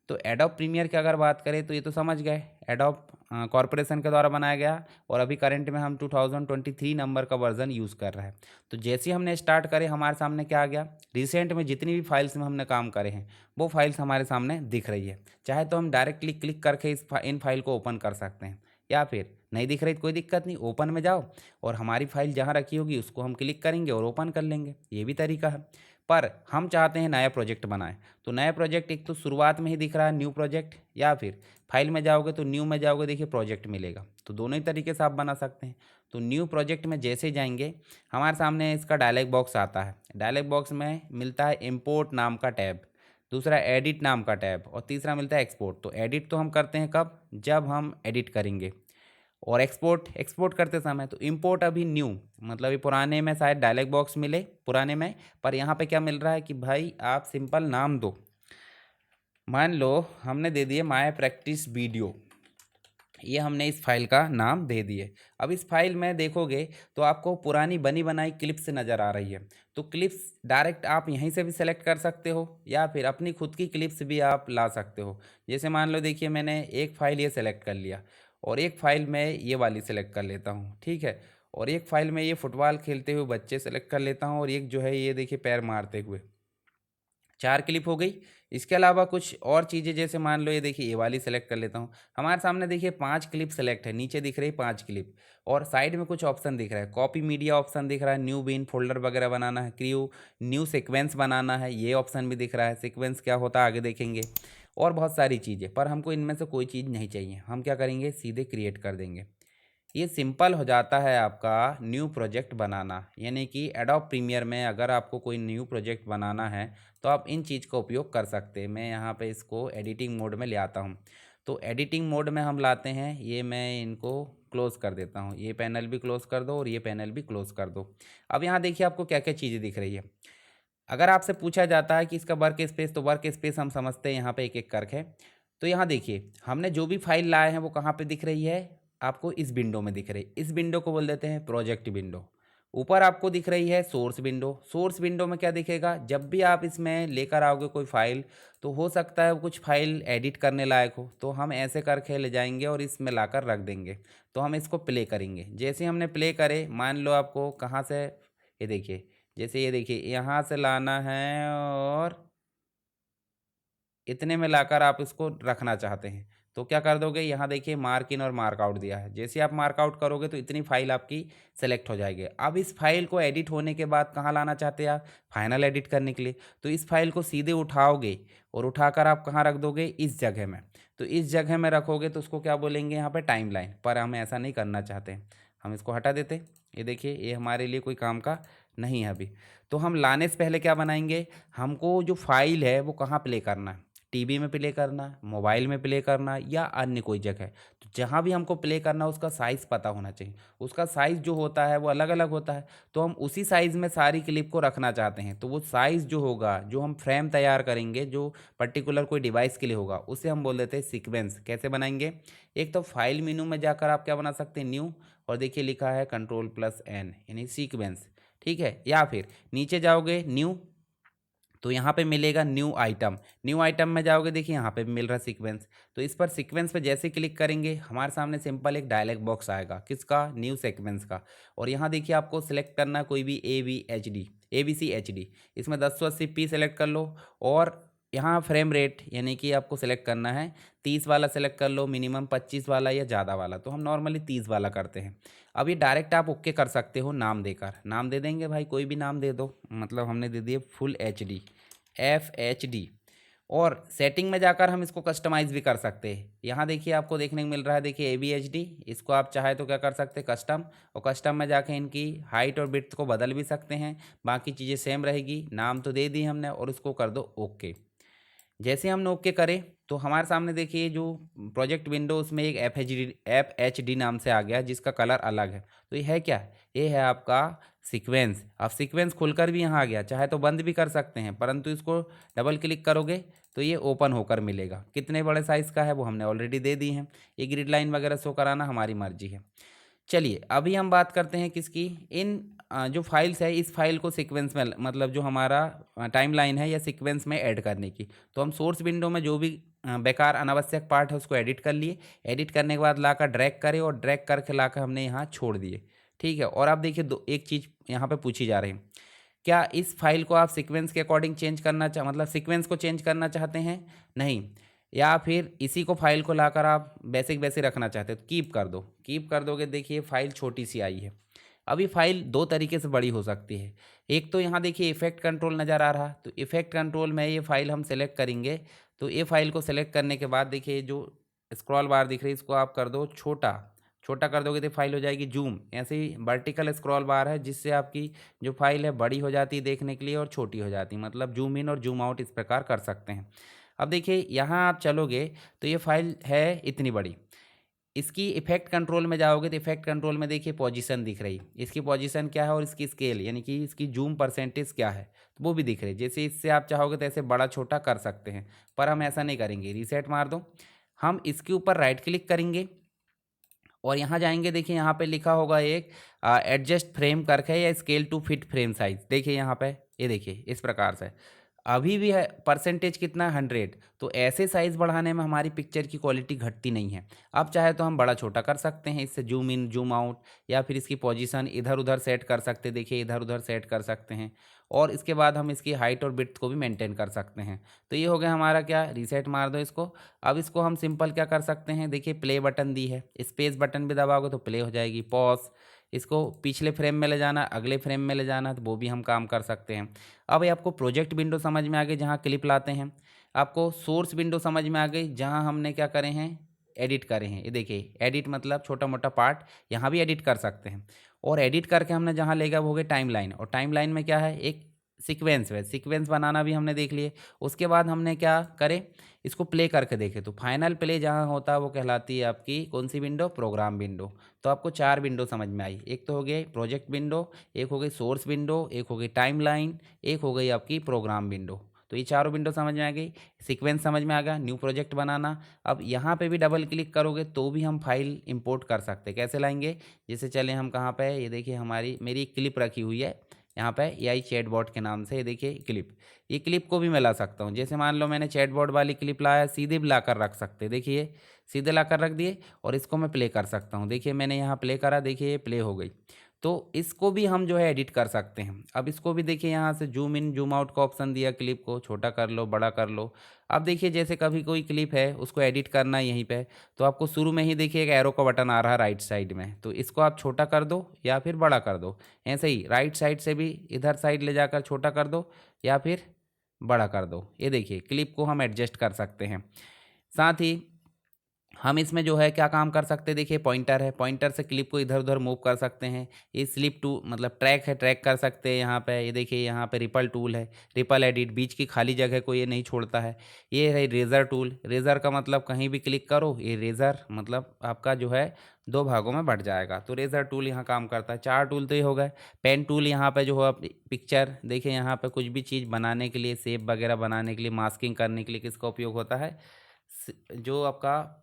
Speaker 1: तो एडोब प्रीमियर की अगर बात करें तो ये तो समझ गए, एडोब कॉरपोरेशन के द्वारा बनाया गया और अभी करंट में हम 2023 नंबर का वर्जन यूज़ कर रहे हैं। तो जैसे ही हमने स्टार्ट करे हमारे सामने क्या आ गया, रिसेंट में जितनी भी फाइल्स में हमने काम करे हैं वो फाइल्स हमारे सामने दिख रही है। चाहे तो हम डायरेक्टली क्लिक करके इन फाइल को ओपन कर सकते हैं, या फिर नहीं दिख रही तो कोई दिक्कत नहीं, ओपन में जाओ और हमारी फाइल जहाँ रखी होगी उसको हम क्लिक करेंगे और ओपन कर लेंगे, ये भी तरीका है। पर हम चाहते हैं नया प्रोजेक्ट बनाएं, तो नया प्रोजेक्ट एक तो शुरुआत में ही दिख रहा है न्यू प्रोजेक्ट, या फिर फाइल में जाओगे तो न्यू में जाओगे देखिए प्रोजेक्ट मिलेगा। तो दोनों ही तरीके से आप बना सकते हैं। तो न्यू प्रोजेक्ट में जैसे जाएंगे हमारे सामने इसका डायलॉग बॉक्स आता है। डायलॉग बॉक्स में मिलता है इंपोर्ट नाम का टैब, दूसरा एडिट नाम का टैब, और तीसरा मिलता है एक्सपोर्ट। तो एडिट तो हम करते हैं कब, जब हम एडिट करेंगे, और एक्सपोर्ट एक्सपोर्ट करते समय। तो इंपोर्ट अभी न्यू, मतलब ये पुराने में शायद डायलॉग बॉक्स मिले पुराने में, पर यहाँ पे क्या मिल रहा है कि भाई आप सिंपल नाम दो। मान लो हमने दे दिए माय प्रैक्टिस वीडियो, ये हमने इस फाइल का नाम दे दिए। अब इस फाइल में देखोगे तो आपको पुरानी बनी बनाई क्लिप्स नज़र आ रही है। तो क्लिप्स डायरेक्ट आप यहीं से भी सेलेक्ट कर सकते हो, या फिर अपनी खुद की क्लिप्स भी आप ला सकते हो। जैसे मान लो देखिए मैंने एक फ़ाइल ये सेलेक्ट कर लिया, और एक फ़ाइल में ये वाली सेलेक्ट कर लेता हूँ, ठीक है, और एक फ़ाइल में ये फुटबॉल खेलते हुए बच्चे सेलेक्ट कर लेता हूँ, और एक जो है ये देखिए पैर मारते हुए। 4 क्लिप हो गई। इसके अलावा कुछ और चीज़ें जैसे मान लो ये देखिए ये वाली सेलेक्ट कर लेता हूँ। हमारे सामने देखिए 5 क्लिप सेलेक्ट है, नीचे दिख रही है 5 क्लिप, और साइड में कुछ ऑप्शन दिख रहा है, कॉपी मीडिया ऑप्शन दिख रहा है, न्यू बीन फोल्डर वगैरह बनाना है, क्रियो न्यू सीक्वेंस बनाना है, ये ऑप्शन भी दिख रहा है। सीक्वेंस क्या होता है आगे देखेंगे, और बहुत सारी चीज़ें, पर हमको इनमें से कोई चीज़ नहीं चाहिए। हम क्या करेंगे, सीधे क्रिएट कर देंगे। ये सिंपल हो जाता है आपका न्यू प्रोजेक्ट बनाना। यानी कि एडोब प्रीमियर में अगर आपको कोई न्यू प्रोजेक्ट बनाना है तो आप इन चीज़ का उपयोग कर सकते हैं। मैं यहाँ पे इसको एडिटिंग मोड में ले आता हूँ। तो एडिटिंग मोड में हम लाते हैं, ये मैं इनको क्लोज़ कर देता हूँ, ये पैनल भी क्लोज़ कर दो और ये पैनल भी क्लोज़ कर दो। अब यहाँ देखिए आपको क्या क्या चीज़ें दिख रही है। अगर आपसे पूछा जाता है कि इसका वर्क स्पेस, तो वर्क स्पेस हम समझते हैं यहाँ पे एक एक करके। तो यहाँ देखिए हमने जो भी फाइल लाए हैं वो कहाँ पे दिख रही है, आपको इस विंडो में दिख रही है। इस विंडो को बोल देते हैं प्रोजेक्ट विंडो। ऊपर आपको दिख रही है सोर्स विंडो। सोर्स विंडो में क्या दिखेगा, जब भी आप इसमें लेकर आओगे कोई फाइल, तो हो सकता है वो कुछ फाइल एडिट करने लायक हो, तो हम ऐसे करके ले जाएंगे और इसमें लाकर रख देंगे। तो हम इसको प्ले करेंगे। जैसे हमने प्ले करे, मान लो आपको कहाँ से, ये देखिए, जैसे ये देखिए यहाँ से लाना है और इतने में लाकर आप इसको रखना चाहते हैं, तो क्या कर दोगे, यहाँ देखिए मार्क इन और मार्क आउट दिया है। जैसे आप मार्क आउट करोगे तो इतनी फाइल आपकी सेलेक्ट हो जाएगी। अब इस फाइल को एडिट होने के बाद कहाँ लाना चाहते हैं आप, फाइनल एडिट करने के लिए। तो इस फाइल को सीधे उठाओगे और उठाकर आप कहाँ रख दोगे, इस जगह में। तो इस जगह में रखोगे तो उसको क्या बोलेंगे यहाँ पे, टाइमलाइन। पर हम ऐसा नहीं करना चाहते, हम इसको हटा देते। ये देखिए ये हमारे लिए कोई काम का नहीं है अभी। तो हम लाने से पहले क्या बनाएंगे, हमको जो फाइल है वो कहाँ प्ले करना है, टीवी में प्ले करना, मोबाइल में प्ले करना, या अन्य कोई जगह। तो जहाँ भी हमको प्ले करना उसका साइज़ पता होना चाहिए। उसका साइज़ जो होता है वो अलग अलग होता है, तो हम उसी साइज़ में सारी क्लिप को रखना चाहते हैं। तो वो साइज़ जो होगा, जो हम फ्रेम तैयार करेंगे, जो पर्टिकुलर कोई डिवाइस के लिए होगा, उसे हम बोल देते हैं सीक्वेंस। कैसे बनाएंगे, एक तो फाइल मेनू में जाकर आप क्या बना सकते हैं, न्यू, और देखिए लिखा है Ctrl+N यानी सीक्वेंस। ठीक है, या फिर नीचे जाओगे न्यू, तो यहाँ पे मिलेगा न्यू आइटम। न्यू आइटम में जाओगे, देखिए यहाँ पे भी मिल रहा है सीक्वेंस। तो इस पर सीक्वेंस पे जैसे क्लिक करेंगे हमारे सामने सिंपल एक डायलॉग बॉक्स आएगा, किसका, न्यू सीक्वेंस का। और यहाँ देखिए आपको सिलेक्ट करना है कोई भी ABCD, इसमें 1080p सेलेक्ट कर लो। और यहाँ फ्रेम रेट यानी कि आपको सेलेक्ट करना है 30 वाला सेलेक्ट कर लो, मिनिमम 25 वाला या ज़्यादा वाला। तो हम नॉर्मली 30 वाला करते हैं। अब ये डायरेक्ट आप ओके कर सकते हो नाम देकर, नाम दे देंगे भाई, कोई भी नाम दे दो। मतलब हमने दे दिए फुल HD, FHD। और सेटिंग में जाकर हम इसको कस्टमाइज़ भी कर सकते हैं। यहाँ देखिए आपको देखने को मिल रहा है, देखिए ABHD, इसको आप चाहे तो क्या कर सकते हैं, कस्टम। और कस्टम में जाके इनकी हाइट और विड्थ को बदल भी सकते हैं, बाकी चीज़ें सेम रहेगी। नाम तो दे दी हमने, और उसको कर दो ओके। जैसे हमने ओके करे तो हमारे सामने देखिए जो प्रोजेक्ट विंडो, उसमें एक FHD नाम से आ गया, जिसका कलर अलग है। तो ये है क्या, ये है आपका सीक्वेंस। अब सीक्वेंस खुलकर भी यहाँ आ गया, चाहे तो बंद भी कर सकते हैं, परंतु इसको डबल क्लिक करोगे तो ये ओपन होकर मिलेगा। कितने बड़े साइज़ का है वो हमने ऑलरेडी दे दी है। ये ग्रिड लाइन वगैरह शो कराना हमारी मर्जी है। चलिए अभी हम बात करते हैं किसकी, इन जो फाइल्स है, इस फाइल को सीक्वेंस में, मतलब जो हमारा टाइमलाइन है या सीक्वेंस में ऐड करने की। तो हम सोर्स विंडो में जो भी बेकार अनावश्यक पार्ट है उसको एडिट कर लिए। एडिट करने के बाद लाकर ड्रैग करे, और ड्रैग करके लाकर हमने यहाँ छोड़ दिए। ठीक है, और आप देखिए दो एक चीज़ यहाँ पे पूछी जा रही है, क्या इस फाइल को आप सीक्वेंस के अकॉर्डिंग चेंज करना मतलब सीक्वेंस को चेंज करना चाहते हैं, नहीं, या फिर इसी को फाइल को लाकर आप बेसिक वैसे रखना चाहते हो, तो कीप कर दो। कीप कर दोगे, देखिए फाइल छोटी सी आई है। अब ये फाइल दो तरीके से बड़ी हो सकती है। एक तो यहाँ देखिए इफेक्ट कंट्रोल नज़र आ रहा, तो इफेक्ट कंट्रोल में ये फाइल हम सेलेक्ट करेंगे। तो ये फाइल को सेलेक्ट करने के बाद देखिए जो स्क्रॉल बार दिख रही है, इसको आप कर दो छोटा। छोटा कर दोगे तो फाइल हो जाएगी जूम। ऐसे ही वर्टिकल स्क्रॉल बार है, जिससे आपकी जो फाइल है बड़ी हो जाती है देखने के लिए, और छोटी हो जाती है, मतलब जूम इन और जूम आउट इस प्रकार कर सकते हैं। अब देखिए यहाँ आप चलोगे तो ये फाइल है इतनी बड़ी। इसकी इफेक्ट कंट्रोल में जाओगे तो इफेक्ट कंट्रोल में देखिए पोजीशन दिख रही, इसकी पोजीशन क्या है, और इसकी स्केल यानी कि इसकी जूम परसेंटेज क्या है, तो वो भी दिख रही। जैसे इससे आप चाहोगे तो ऐसे बड़ा छोटा कर सकते हैं, पर हम ऐसा नहीं करेंगे। रीसेट मार दो, हम इसके ऊपर राइट क्लिक करेंगे और यहाँ जाएंगे। देखिए यहाँ पे लिखा होगा एक एडजस्ट फ्रेम करके, या scale to fit frame size. देखिए यहाँ पे, ये देखिए इस प्रकार से अभी भी है परसेंटेज कितना, 100। तो ऐसे साइज़ बढ़ाने में हमारी पिक्चर की क्वालिटी घटती नहीं है। अब चाहे तो हम बड़ा छोटा कर सकते हैं, इससे जूम इन जूम आउट, या फिर इसकी पोजीशन इधर उधर सेट कर सकते हैं। देखिए इधर उधर सेट कर सकते हैं, और इसके बाद हम इसकी हाइट और विड्थ को भी मेंटेन कर सकते हैं। तो ये हो गया हमारा क्या, रीसेट मार दो इसको। अब इसको हम सिंपल क्या कर सकते हैं, देखिए प्ले बटन दी है, स्पेस बटन भी दबाओगे तो प्ले हो जाएगी। पॉज, इसको पिछले फ्रेम में ले जाना, अगले फ्रेम में ले जाना, तो वो भी हम काम कर सकते हैं। अब ये आपको प्रोजेक्ट विंडो समझ में आ गई, जहाँ क्लिप लाते हैं। आपको सोर्स विंडो समझ में आ गई, जहाँ हमने क्या करे हैं, एडिट करे हैं। ये देखिए एडिट मतलब छोटा मोटा पार्ट, यहाँ भी एडिट कर सकते हैं। और एडिट करके हमने जहाँ ले गया वो हो गया टाइमलाइन। और टाइमलाइन में क्या है, एक सीक्वेंस है, सीक्वेंस बनाना भी हमने देख लिए। उसके बाद हमने क्या करे, इसको प्ले करके देखे, तो फाइनल प्ले जहाँ होता है वो कहलाती है आपकी कौन सी विंडो, प्रोग्राम विंडो। तो आपको 4 विंडो समझ में आई, एक तो हो गई प्रोजेक्ट विंडो, एक हो गई सोर्स विंडो, एक हो गई टाइमलाइन, एक हो गई आपकी प्रोग्राम विंडो। तो ये चारों विंडो समझ में आ गई, सीक्वेंस समझ में आ गया, न्यू प्रोजेक्ट बनाना। अब यहाँ पे भी डबल क्लिक करोगे तो भी हम फाइल इंपोर्ट कर सकते हैं। कैसे लाएंगे, जैसे चले हम कहाँ पे, ये देखिए हमारी मेरी क्लिप रखी हुई है यहाँ पे एआई चैटबॉट के नाम से, ये देखिए क्लिप, ये क्लिप को भी मैं ला सकता हूँ। जैसे मान लो मैंने चैटबॉट वाली क्लिप लाया, सीधे भी ला कर रख सकते, देखिए सीधे ला कर रख दिए, और इसको मैं प्ले कर सकता हूँ। देखिए मैंने यहाँ प्ले करा, देखिए ये प्ले हो गई। तो इसको भी हम जो है एडिट कर सकते हैं। अब इसको भी देखिए यहाँ से जूम इन जूम आउट का ऑप्शन दिया, क्लिप को छोटा कर लो बड़ा कर लो। अब देखिए जैसे कभी कोई क्लिप है उसको एडिट करना है यहीं पे, तो आपको शुरू में ही देखिए एक एरो का बटन आ रहा है राइट साइड में, तो इसको आप छोटा कर दो या फिर बड़ा कर दो। ऐसे ही राइट साइड से भी इधर साइड ले जाकर छोटा कर दो या फिर बड़ा कर दो। ये देखिए क्लिप को हम एडजस्ट कर सकते हैं। साथ ही हम इसमें जो है क्या काम कर सकते हैं, देखिए पॉइंटर है, पॉइंटर से क्लिप को इधर उधर मूव कर सकते हैं। ये स्लिप टू मतलब ट्रैक है, ट्रैक कर सकते हैं यहाँ पे। ये देखिए यहाँ पे रिपल टूल है, रिपल एडिट, बीच की खाली जगह को ये नहीं छोड़ता है। ये है रेज़र टूल, रेज़र का मतलब कहीं भी क्लिक करो, ये रेज़र मतलब आपका जो है 2 भागों में बढ़ जाएगा। तो रेज़र टूल यहाँ काम करता है। 4 टूल तो ये हो गए। पेन टूल यहाँ पे जो है पिक्चर देखिए, यहाँ पे कुछ भी चीज़ बनाने के लिए, शेप वगैरह बनाने के लिए, मास्किंग करने के लिए किसका उपयोग होता है, जो आपका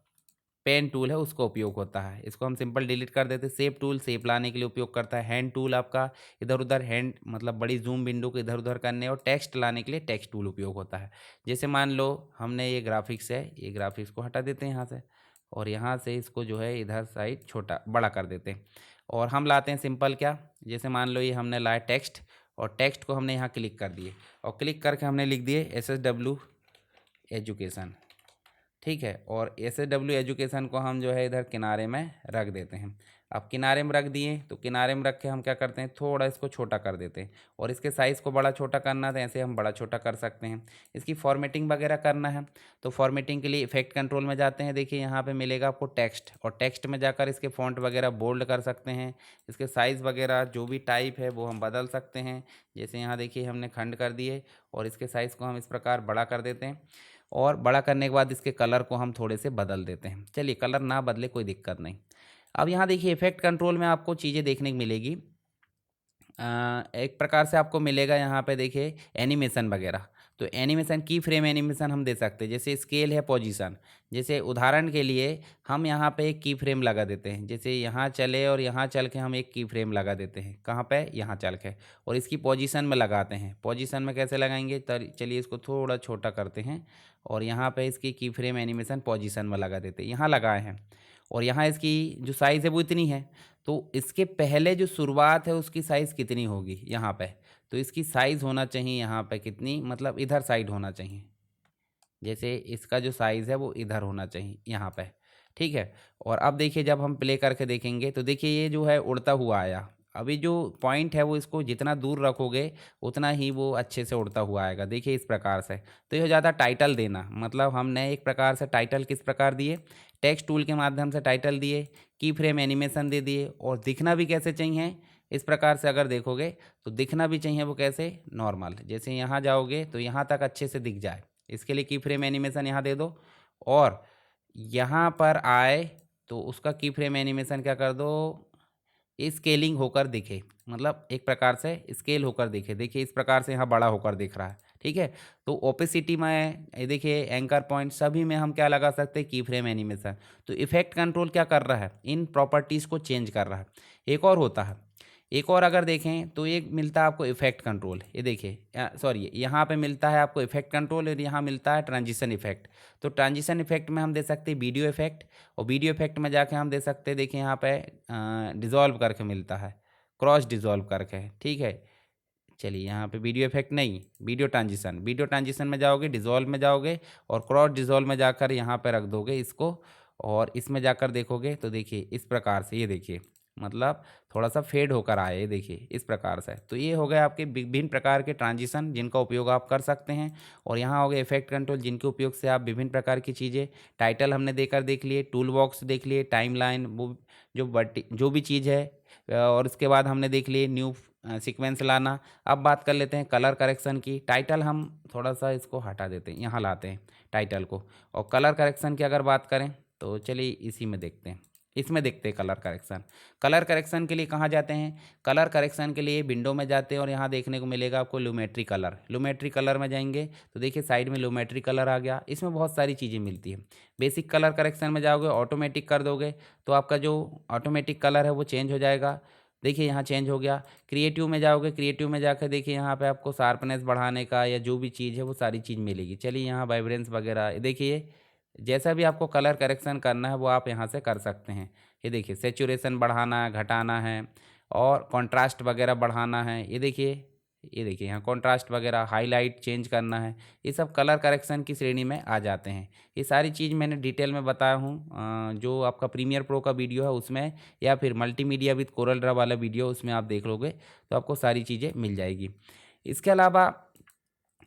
Speaker 1: पेन टूल है उसका उपयोग होता है। इसको हम सिंपल डिलीट कर देते हैं। शेप टूल शेप लाने के लिए उपयोग करता है। हैंड टूल आपका इधर उधर, हैंड मतलब बड़ी जूम विंडो को इधर उधर करने, और टेक्स्ट लाने के लिए टेक्स्ट टूल उपयोग होता है। जैसे मान लो हमने ये ग्राफिक्स है, ये ग्राफिक्स को हटा देते हैं यहाँ से, और यहाँ से इसको जो है इधर साइड छोटा बड़ा कर देते हैं, और हम लाते हैं सिंपल क्या, जैसे मान लो ये हमने लाया टेक्स्ट, और टेक्स्ट को हमने यहाँ क्लिक कर दिए, और क्लिक करके हमने लिख दिए SSW एजुकेशन, ठीक है। और SSW एजुकेशन को हम जो है इधर किनारे में रख देते हैं। अब किनारे में रख दिए, तो किनारे में रख के हम क्या करते हैं, थोड़ा इसको छोटा कर देते हैं, और इसके साइज़ को बड़ा छोटा करना, तो ऐसे हम बड़ा छोटा कर सकते हैं। इसकी फॉर्मेटिंग वगैरह करना है, तो फॉर्मेटिंग के लिए इफेक्ट कंट्रोल में जाते हैं। देखिए यहाँ पे मिलेगा आपको टेक्स्ट, और टेक्स्ट में जाकर इसके फॉन्ट वगैरह बोल्ड कर सकते हैं। इसके साइज़ वगैरह जो भी टाइप है वो हम बदल सकते हैं। जैसे यहाँ देखिए हमने खंड कर दिए, और इसके साइज़ को हम इस प्रकार बड़ा कर देते हैं, और बड़ा करने के बाद इसके कलर को हम थोड़े से बदल देते हैं। चलिए कलर ना बदले कोई दिक्कत नहीं। अब यहाँ देखिए इफेक्ट कंट्रोल में आपको चीज़ें देखने को मिलेगी। एक प्रकार से आपको मिलेगा यहाँ पे देखिए एनिमेशन वगैरह। तो एनिमेशन की फ्रेम एनिमेशन हम दे सकते हैं, जैसे स्केल है, पोजीशन। जैसे उदाहरण के लिए हम यहाँ पे एक की फ्रेम लगा देते हैं, जैसे यहाँ चले और यहाँ चल के हम एक की फ्रेम लगा देते हैं, कहाँ पे, यहाँ चल के, और इसकी पोजीशन में लगाते हैं। पोजीशन में कैसे लगाएंगे, चलिए इसको थोड़ा छोटा करते हैं, और यहाँ पे इसकी की फ्रेम एनिमेशन पोजीशन में लगा देते हैं, यहाँ लगाए हैं। और यहाँ इसकी जो साइज़ है वो इतनी है, तो इसके पहले जो शुरुआत है उसकी साइज़ कितनी होगी यहाँ पे, तो इसकी साइज़ होना चाहिए यहाँ पे कितनी, मतलब इधर साइड होना चाहिए। जैसे इसका जो साइज़ है वो इधर होना चाहिए यहाँ पे, ठीक है। और अब देखिए जब हम प्ले करके देखेंगे तो देखिए ये जो है उड़ता हुआ आया। अभी जो पॉइंट है वो इसको जितना दूर रखोगे उतना ही वो अच्छे से उड़ता हुआ आएगा, देखिए इस प्रकार से। तो ये हो जाता टाइटल देना, मतलब हमने एक प्रकार से टाइटल किस प्रकार दिए, टेक्स्ट टूल के माध्यम से टाइटल दिए, की फ्रेम एनिमेशन दे दिए, और दिखना भी कैसे चाहिए इस प्रकार से। अगर देखोगे तो दिखना भी चाहिए वो कैसे, नॉर्मल, जैसे यहाँ जाओगे तो यहाँ तक अच्छे से दिख जाए, इसके लिए की फ्रेम एनिमेशन यहाँ दे दो। और यहाँ पर आए तो उसका की फ्रेम एनिमेशन क्या कर दो, स्केलिंग होकर दिखे, मतलब एक प्रकार से स्केल होकर दिखे। देखिए इस प्रकार से यहाँ बड़ा होकर दिख रहा है, ठीक है। तो ओपेसिटी में ये देखिए एंकर पॉइंट सभी में हम क्या लगा सकते हैं, की फ्रेम एनिमेशन। तो इफेक्ट कंट्रोल क्या कर रहा है, इन प्रॉपर्टीज़ को चेंज कर रहा है। एक और होता है, एक और अगर देखें तो एक मिलता है आपको इफेक्ट कंट्रोल, ये देखिए सॉरी यहाँ पे मिलता है आपको इफेक्ट कंट्रोल, और यहाँ मिलता है ट्रांजिशन इफेक्ट। तो ट्रांजिशन इफेक्ट में हम दे सकते हैं वीडियो इफेक्ट, और वीडियो इफेक्ट में जाके हम दे सकते हैं, देखिए यहाँ पे डिज़ोल्व करके मिलता है, क्रॉस डिज़ोल्व करके, ठीक है। चलिए यहाँ पे वीडियो इफेक्ट नहीं, वीडियो ट्रांजिशन, वीडियो ट्रांजिशन में जाओगे, डिज़ोल्व में जाओगे, और क्रॉस डिज़ोल्व में जाकर यहाँ पे रख दोगे इसको, और इसमें जाकर देखोगे तो देखिए इस प्रकार से, ये देखिए मतलब थोड़ा सा फेड होकर आए, ये देखिए इस प्रकार से। तो ये हो गए आपके विभिन्न प्रकार के ट्रांजिशन जिनका उपयोग आप कर सकते हैं। और यहाँ हो गए इफेक्ट कंट्रोल जिनके उपयोग से आप विभिन्न प्रकार की चीज़ें, टाइटल हमने देकर देख लिए, टूल बॉक्स देख लिए, टाइमलाइन, वो जो भी चीज़ है, और उसके बाद हमने देख लिए न्यू सीक्वेंस लाना। अब बात कर लेते हैं कलर करेक्शन की। टाइटल हम थोड़ा सा इसको हटा देते हैं, यहाँ लाते हैं टाइटल को। और कलर करेक्शन की अगर बात करें तो चलिए इसी में देखते हैं, इसमें देखते हैं कलर करेक्शन। कलर करेक्शन के लिए कहाँ जाते हैं? कलर करेक्शन के लिए विंडो में जाते हैं और यहाँ देखने को मिलेगा आपको लूमेट्री कलर। लूमेट्री कलर में जाएंगे तो देखिए साइड में लूमेट्री कलर आ गया। इसमें बहुत सारी चीज़ें मिलती हैं। बेसिक कलर करेक्शन में जाओगे, ऑटोमेटिक कर दोगे तो आपका जो ऑटोमेटिक कलर है वो चेंज हो जाएगा। देखिए यहाँ चेंज हो गया। क्रिएटिव में जाओगे, क्रिएटिव में जाकर देखिए यहाँ पे आपको शार्पनेस बढ़ाने का या जो भी चीज़ है वो सारी चीज़ मिलेगी। चलिए यहाँ वाइब्रेंस वगैरह देखिए, जैसा भी आपको कलर करेक्शन करना है वो आप यहाँ से कर सकते हैं। ये देखिए सेचुरेशन बढ़ाना है, घटाना है, और कॉन्ट्रास्ट वगैरह बढ़ाना है। ये देखिए यहाँ कॉन्ट्रास्ट वगैरह, हाईलाइट चेंज करना है, ये सब कलर करेक्शन की श्रेणी में आ जाते हैं। ये सारी चीज़ मैंने डिटेल में बताया हूँ जो आपका प्रीमियर प्रो का वीडियो है उसमें, या फिर मल्टीमीडिया विद कोरल ड्रा वाला वीडियो, उसमें आप देख लोगे तो आपको सारी चीज़ें मिल जाएगी। इसके अलावा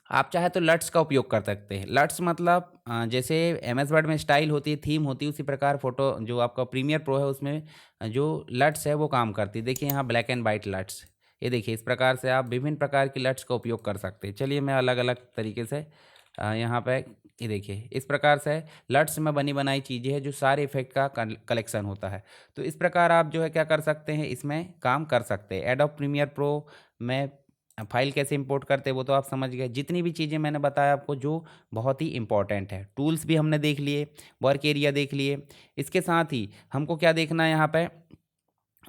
Speaker 1: आप चाहे तो लट्स का उपयोग कर सकते हैं। लट्स मतलब जैसे एम एस वर्ड में स्टाइल होती है, थीम होती है, उसी प्रकार फोटो जो आपका प्रीमियर प्रो है उसमें जो लट्स है वो काम करती है। देखिए यहाँ ब्लैक एंड वाइट लट्स, ये देखिए इस प्रकार से आप विभिन्न प्रकार की लट्स का उपयोग कर सकते हैं। चलिए मैं अलग अलग तरीके से यहाँ पे, ये देखिए इस प्रकार से लट्स में बनी बनाई चीज़ें हैं जो सारे इफेक्ट का कलेक्शन होता है। तो इस प्रकार आप जो है क्या कर सकते हैं, इसमें काम कर सकते हैं। एडोब प्रीमियर प्रो में फाइल कैसे इंपोर्ट करते हैं वो तो आप समझ गए। जितनी भी चीज़ें मैंने बताया आपको जो बहुत ही इंपॉर्टेंट है, टूल्स भी हमने देख लिए, वर्क एरिया देख लिए। इसके साथ ही हमको क्या देखना है यहाँ पे,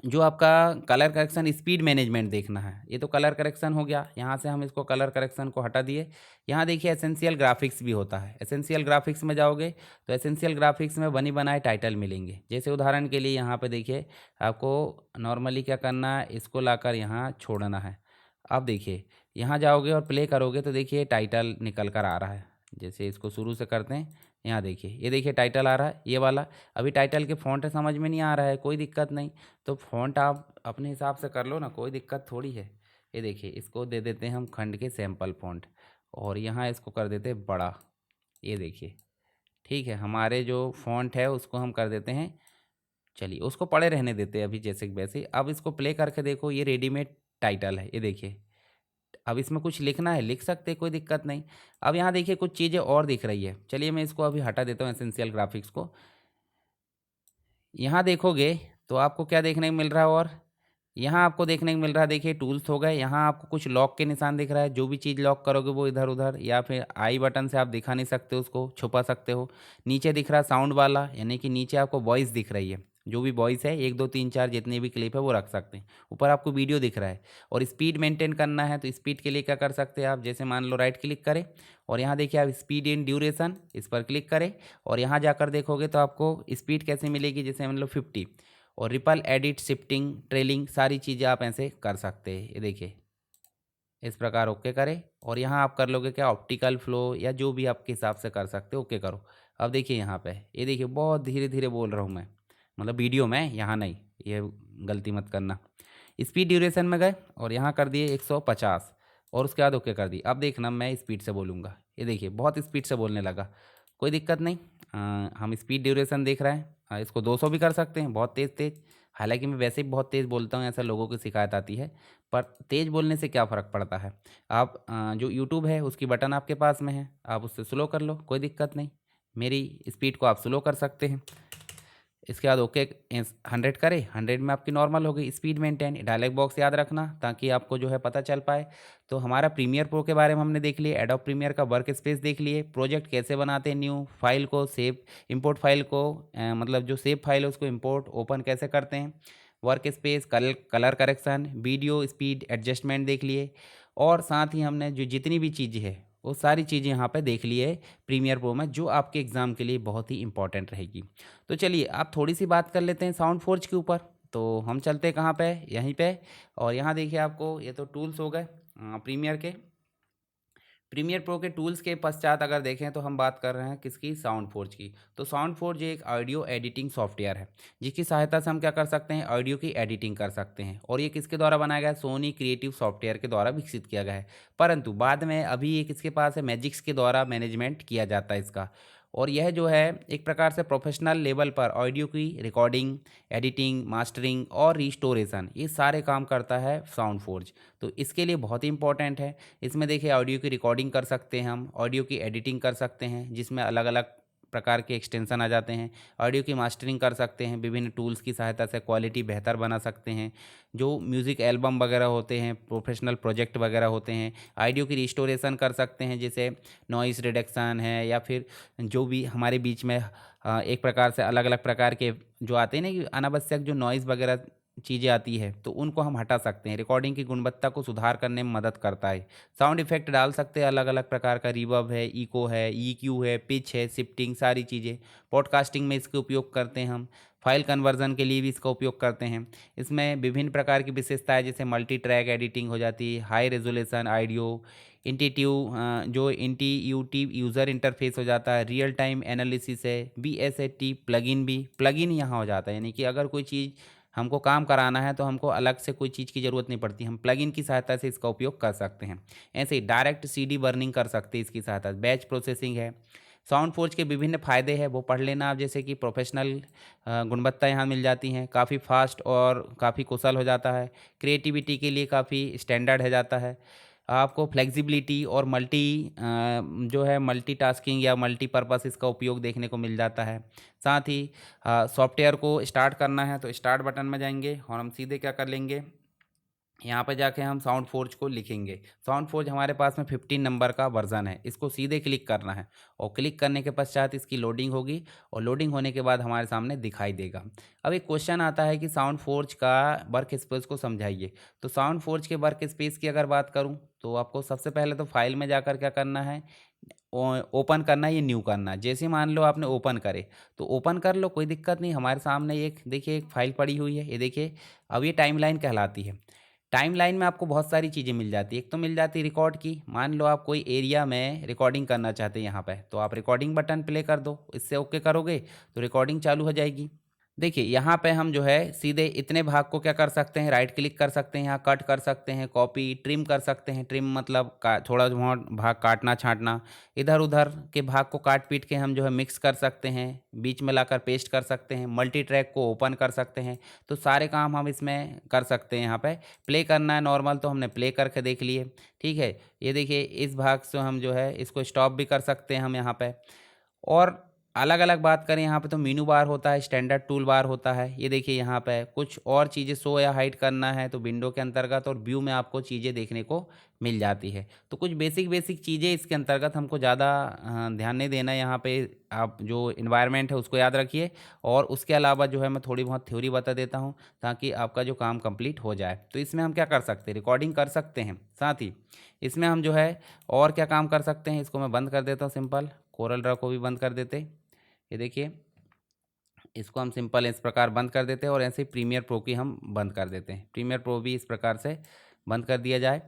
Speaker 1: जो आपका कलर करेक्शन स्पीड मैनेजमेंट देखना है। ये तो कलर करेक्शन हो गया, यहाँ से हम इसको कलर करेक्शन को हटा दिए। यहाँ देखिए एसेंशियल ग्राफिक्स भी होता है। एसेंशियल ग्राफिक्स में जाओगे तो एसेंशियल ग्राफिक्स में बनी बनाए टाइटल मिलेंगे। जैसे उदाहरण के लिए यहाँ पे देखिए आपको नॉर्मली क्या करना है, इसको लाकर यहाँ छोड़ना है। अब देखिए यहाँ जाओगे और प्ले करोगे तो देखिए टाइटल निकल कर आ रहा है। जैसे इसको शुरू से करते हैं, यहाँ देखिए, ये देखिए टाइटल आ रहा है ये वाला। अभी टाइटल के फ़ॉन्ट समझ में नहीं आ रहा है, कोई दिक्कत नहीं, तो फ़ॉन्ट आप अपने हिसाब से कर लो ना, कोई दिक्कत थोड़ी है। ये देखिए इसको दे देते हैं हम खंड के सैंपल फ़ॉन्ट, और यहाँ इसको कर देते हैं बड़ा। ये देखिए ठीक है, हमारे जो फ़ॉन्ट है उसको हम कर देते हैं, चलिए उसको पड़े रहने देते हैं अभी जैसे कि वैसे। अब इसको प्ले करके देखो, ये रेडीमेड टाइटल है, ये देखिए। अब इसमें कुछ लिखना है लिख सकते हैं, कोई दिक्कत नहीं। अब यहाँ देखिए कुछ चीज़ें और दिख रही है, चलिए मैं इसको अभी हटा देता हूँ एसेंशियल ग्राफिक्स को। यहाँ देखोगे तो आपको क्या देखने को मिल रहा है, और यहाँ आपको देखने को मिल रहा है, देखिए टूल्स हो गए। यहाँ आपको कुछ लॉक के निशान दिख रहा है, जो भी चीज़ लॉक करोगे वो इधर उधर, या फिर आई बटन से आप दिखा नहीं सकते, उसको छुपा सकते हो। नीचे दिख रहा है साउंड वाला, यानी कि नीचे आपको वॉइस दिख रही है, जो भी वॉइस है 1 2 3 4 जितने भी क्लिप है वो रख सकते हैं। ऊपर आपको वीडियो दिख रहा है। और स्पीड मेंटेन करना है तो स्पीड के लिए क्या कर सकते हैं आप, जैसे मान लो राइट क्लिक करें और यहाँ देखिए आप स्पीड इन ड्यूरेशन, इस पर क्लिक करें और यहाँ जाकर देखोगे तो आपको स्पीड कैसे मिलेगी, जैसे मान लो 50। और रिपल, एडिट, शिफ्टिंग, ट्रेलिंग, सारी चीज़ें आप ऐसे कर सकते हैं। ये देखिए इस प्रकार ओके करें, और यहाँ आप कर लोगे क्या, ऑप्टिकल फ्लो या जो भी आपके हिसाब से कर सकते हो, ओके करो। अब देखिए यहाँ पे, ये देखिए बहुत धीरे धीरे बोल रहा हूँ मैं, मतलब वीडियो में, यहाँ नहीं, ये गलती मत करना। स्पीड ड्यूरेशन में गए और यहाँ कर दिए 150, और उसके बाद ओके कर दी। अब देखना मैं स्पीड से बोलूँगा, ये देखिए बहुत स्पीड से बोलने लगा, कोई दिक्कत नहीं। हम स्पीड ड्यूरेशन देख रहे हैं, इसको 200 भी कर सकते हैं, बहुत तेज़ तेज़। हालांकि मैं वैसे ही बहुत तेज़ बोलता हूँ, ऐसा लोगों की शिकायत आती है, पर तेज़ बोलने से क्या फ़र्क पड़ता है। आप जो यूट्यूब है उसकी बटन आपके पास में है, आप उससे स्लो कर लो, कोई दिक्कत नहीं। मेरी स्पीड को आप स्लो कर सकते हैं। इसके बाद ओके 100 करें, 100 में आपकी नॉर्मल हो गई स्पीड मेंटेन। डायलॉग बॉक्स याद रखना ताकि आपको जो है पता चल पाए। तो हमारा प्रीमियर प्रो के बारे में हमने देख लिए, एडोब प्रीमियर का वर्क स्पेस देख लिए, प्रोजेक्ट कैसे बनाते हैं, न्यू फाइल को सेव, इंपोर्ट फाइल को मतलब जो सेव फाइल है उसको इंपोर्ट ओपन कैसे करते हैं, work space, colour correction, video speed adjustment देख लिए। और साथ ही हमने जो जितनी भी चीज़ें हैं वो सारी चीज़ें यहाँ पे देख ली है प्रीमियर प्रो में, जो आपके एग्ज़ाम के लिए बहुत ही इंपॉर्टेंट रहेगी। तो चलिए आप थोड़ी सी बात कर लेते हैं साउंड फोर्ज के ऊपर। तो हम चलते हैं कहाँ पे, यहीं पे। और यहाँ देखिए आपको ये तो टूल्स हो गए प्रीमियर के। प्रीमियर प्रो के टूल्स के पश्चात अगर देखें तो हम बात कर रहे हैं किसकी, साउंड फोर्ज की। तो साउंड फोर्ज एक ऑडियो एडिटिंग सॉफ्टवेयर है, जिसकी सहायता से हम क्या कर सकते हैं, ऑडियो की एडिटिंग कर सकते हैं। और ये किसके द्वारा बनाया गया है, सोनी क्रिएटिव सॉफ्टवेयर के द्वारा विकसित किया गया है। परंतु बाद में अभी ये किसके पास है, मैजिक्स के द्वारा मैनेजमेंट किया जाता है इसका। और यह जो है एक प्रकार से प्रोफेशनल लेवल पर ऑडियो की रिकॉर्डिंग, एडिटिंग, मास्टरिंग और रिस्टोरेशन ये सारे काम करता है साउंड फोर्ज। तो इसके लिए बहुत ही इंपॉर्टेंट है। इसमें देखिए ऑडियो की रिकॉर्डिंग कर सकते हैं हम, ऑडियो की एडिटिंग कर सकते हैं जिसमें अलग अलग प्रकार के एक्सटेंशन आ जाते हैं, ऑडियो की मास्टरिंग कर सकते हैं, विभिन्न टूल्स की सहायता से क्वालिटी बेहतर बना सकते हैं, जो म्यूज़िक एल्बम वगैरह होते हैं, प्रोफेशनल प्रोजेक्ट वगैरह होते हैं, ऑडियो की रिस्टोरेशन कर सकते हैं जैसे नॉइस रिडक्शन है, या फिर जो भी हमारे बीच में एक प्रकार से अलग अलग प्रकार के जो आते हैं ना कि अनावश्यक जो नॉइज़ वगैरह चीज़ें आती है तो उनको हम हटा सकते हैं। रिकॉर्डिंग की गुणवत्ता को सुधार करने में मदद करता है। साउंड इफेक्ट डाल सकते हैं अलग अलग प्रकार का, रिवर्ब है, इको है, ईक्यू है, पिच है, शिफ्टिंग, सारी चीज़ें। पॉडकास्टिंग में इसके उपयोग करते हैं हम। फाइल कन्वर्जन के लिए भी इसका उपयोग करते हैं। इसमें विभिन्न प्रकार की विशेषताएं जैसे मल्टी ट्रैक एडिटिंग हो जाती है, हाई रेजोल्यूशन ऑडियो, इंटीट्यू जो इंटीयूटिव यूज़र इंटरफेस हो जाता है, रियल टाइम एनालिसिस है, BSAT प्लगइन भी प्लगइन यहाँ हो जाता है, यानी कि अगर कोई चीज़ हमको काम कराना है तो हमको अलग से कोई चीज़ की ज़रूरत नहीं पड़ती, हम प्लगइन की सहायता से इसका उपयोग कर सकते हैं। ऐसे ही डायरेक्ट CD बर्निंग कर सकते हैं इसकी सहायता से। बैच प्रोसेसिंग है। साउंड फोर्ज के विभिन्न फ़ायदे हैं वो पढ़ लेना आप, जैसे कि प्रोफेशनल गुणवत्ता यहाँ मिल जाती हैं, काफ़ी फास्ट और काफ़ी कुशल हो जाता है, क्रिएटिविटी के लिए काफ़ी स्टैंडर्ड हो जाता है, आपको फ्लेक्सिबिलिटी और जो है मल्टीटास्किंग या मल्टीपर्पस इसका उपयोग देखने को मिल जाता है। साथ ही सॉफ्टवेयर को स्टार्ट करना है तो स्टार्ट बटन में जाएंगे और हम सीधे क्या कर लेंगे, यहाँ पे जाके हम साउंड फोर्ज को लिखेंगे। साउंड फोर्ज हमारे पास में 15 नंबर का वर्जन है, इसको सीधे क्लिक करना है और क्लिक करने के पश्चात इसकी लोडिंग होगी और लोडिंग होने के बाद हमारे सामने दिखाई देगा। अब एक क्वेश्चन आता है कि साउंड फोर्ज का वर्क स्पेस को समझाइए। तो साउंड फोर्ज के वर्क स्पेस की अगर बात करूँ तो आपको सबसे पहले तो फाइल में जाकर क्या करना है, ओपन करना है, ये न्यू करना है। जैसे मान लो आपने ओपन करे तो ओपन कर लो, कोई दिक्कत नहीं। हमारे सामने एक देखिए एक फाइल पड़ी हुई है, ये देखिए। अब ये टाइमलाइन कहलाती है। टाइमलाइन में आपको बहुत सारी चीज़ें मिल जाती है। एक तो मिल जाती है रिकॉर्ड की, मान लो आप कोई एरिया में रिकॉर्डिंग करना चाहते हैं यहाँ पे, तो आप रिकॉर्डिंग बटन प्ले कर दो, इससे ओके करोगे तो रिकॉर्डिंग चालू हो जाएगी। देखिए यहाँ पे हम जो है सीधे इतने भाग को क्या कर सकते हैं, राइट क्लिक कर सकते हैं, यहाँ कट कर सकते हैं, कॉपी, ट्रिम कर सकते हैं। ट्रिम मतलब थोड़ा बहुत भाग काटना छांटना, इधर उधर के भाग को काट पीट के हम जो है मिक्स कर सकते हैं, बीच में लाकर पेस्ट कर सकते हैं, मल्टी ट्रैक को ओपन कर सकते हैं। तो सारे काम हम इसमें कर सकते हैं। यहाँ पे प्ले करना है नॉर्मल, तो हमने प्ले करके देख लिए, ठीक है। ये देखिए इस भाग से हम जो है इसको स्टॉप भी कर सकते हैं हम यहाँ पे। और अलग अलग बात करें यहाँ पे तो मेनू बार होता है, स्टैंडर्ड टूल बार होता है। ये देखिए यहाँ पे कुछ और चीज़ें शो या हाइड करना है तो विंडो के अंतर्गत और व्यू में आपको चीज़ें देखने को मिल जाती है। तो कुछ बेसिक बेसिक चीज़ें इसके अंतर्गत हमको ज़्यादा ध्यान नहीं देना है यहाँ पे। आप जो इन्वायरमेंट है उसको याद रखिए और उसके अलावा जो है मैं थोड़ी बहुत थ्योरी बता देता हूँ ताकि आपका जो काम कंप्लीट हो जाए। तो इसमें हम क्या कर सकते हैं, रिकॉर्डिंग कर सकते हैं, साथ ही इसमें हम जो है और क्या काम कर सकते हैं। इसको मैं बंद कर देता हूँ, सिंपल कोरल ड्रॉ को भी बंद कर देते। ये देखिए इसको हम सिंपल इस प्रकार बंद कर देते हैं और ऐसे ही प्रीमियर प्रो की हम बंद कर देते हैं। प्रीमियर प्रो भी इस प्रकार से बंद कर दिया जाए।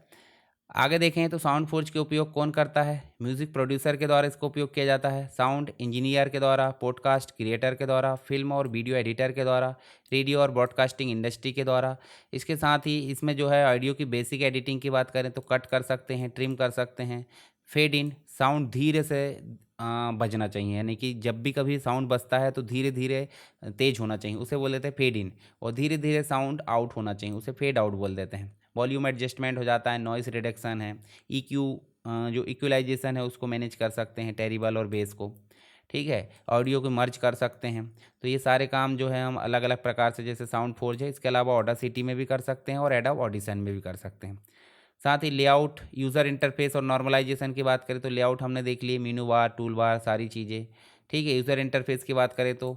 Speaker 1: आगे देखें तो साउंड फोर्ज के उपयोग कौन करता है, म्यूज़िक प्रोड्यूसर के द्वारा इसका उपयोग किया जाता है, साउंड इंजीनियर के द्वारा, पॉडकास्ट क्रिएटर के द्वारा, फिल्म और वीडियो एडिटर के द्वारा, रेडियो और ब्रॉडकास्टिंग इंडस्ट्री के द्वारा। इसके साथ ही इसमें जो है ऑडियो की बेसिक एडिटिंग की बात करें तो कट कर सकते हैं, ट्रिम कर सकते हैं, फेड इन, साउंड धीरे से बजना चाहिए, यानी कि जब भी कभी साउंड बजता है तो धीरे धीरे तेज होना चाहिए, उसे बोल देते हैं फेड इन। और धीरे धीरे साउंड आउट होना चाहिए, उसे फेड आउट बोल देते हैं। वॉल्यूम एडजस्टमेंट हो जाता है, नॉइस रिडक्शन है, ईक्यू जो इक्वलाइजेशन है उसको मैनेज कर सकते हैं, टेरिबल और बेस को, ठीक है। ऑडियो को मर्ज कर सकते हैं। तो ये सारे काम जो है हम अलग अलग प्रकार से, जैसे साउंड फोर्ज है, इसके अलावा ऑडासिटी में भी कर सकते हैं और एडोब ऑडिशन में भी कर सकते हैं। साथ ही लेआउट, यूज़र इंटरफेस और नॉर्मलाइजेशन की बात करें तो लेआउट हमने देख लिए, मेनू बार, टूल बार, सारी चीज़ें, ठीक है। यूज़र इंटरफेस की बात करें तो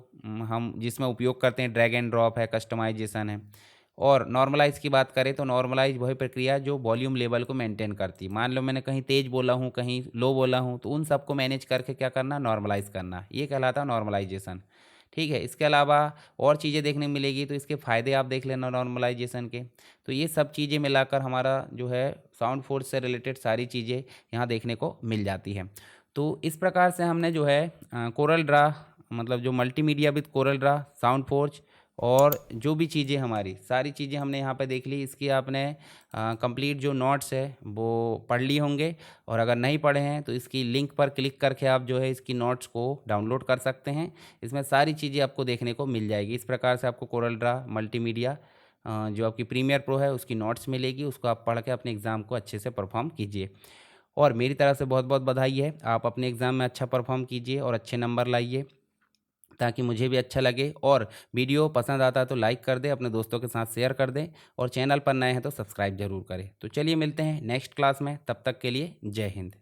Speaker 1: हम जिसमें उपयोग करते हैं ड्रैग एंड ड्रॉप है, कस्टमाइजेशन है। और नॉर्मलाइज की बात करें तो नॉर्मलाइज वही प्रक्रिया जो वॉल्यूम लेवल को मेंटेन करती है। मान लो मैंने कहीं तेज बोला हूँ, कहीं लो बोला हूँ, तो उन सबको मैनेज करके क्या करना, नॉर्मलाइज करना, ये कहलाता है नॉर्मलाइजेशन, ठीक है। इसके अलावा और चीज़ें देखने मिलेगी तो इसके फ़ायदे आप देख लेना नॉर्मलाइजेशन के। तो ये सब चीज़ें मिलाकर हमारा जो है साउंड फोर्ज से रिलेटेड सारी चीज़ें यहाँ देखने को मिल जाती है। तो इस प्रकार से हमने जो है कोरल ड्रा मतलब जो multimedia with Corel Draw, sound forge और जो भी चीज़ें हमारी सारी चीज़ें हमने यहाँ पे देख ली। इसकी आपने कंप्लीट जो नोट्स है वो पढ़ लिए होंगे, और अगर नहीं पढ़े हैं तो इसकी लिंक पर क्लिक करके आप जो है इसकी नोट्स को डाउनलोड कर सकते हैं। इसमें सारी चीज़ें आपको देखने को मिल जाएगी। इस प्रकार से आपको कोरल ड्रा मल्टीमीडिया जो आपकी प्रीमियर प्रो है उसकी नोट्स मिलेगी, उसको आप पढ़ के अपने एग्ज़ाम को अच्छे से परफॉर्म कीजिए। और मेरी तरफ से बहुत बहुत बधाई है, आप अपने एग्ज़ाम में अच्छा परफॉर्म कीजिए और अच्छे नंबर लाइए, ताकि मुझे भी अच्छा लगे। और वीडियो पसंद आता है तो लाइक कर दें, अपने दोस्तों के साथ शेयर कर दें, और चैनल पर नए हैं तो सब्सक्राइब ज़रूर करें। तो चलिए मिलते हैं नेक्स्ट क्लास में, तब तक के लिए जय हिंद।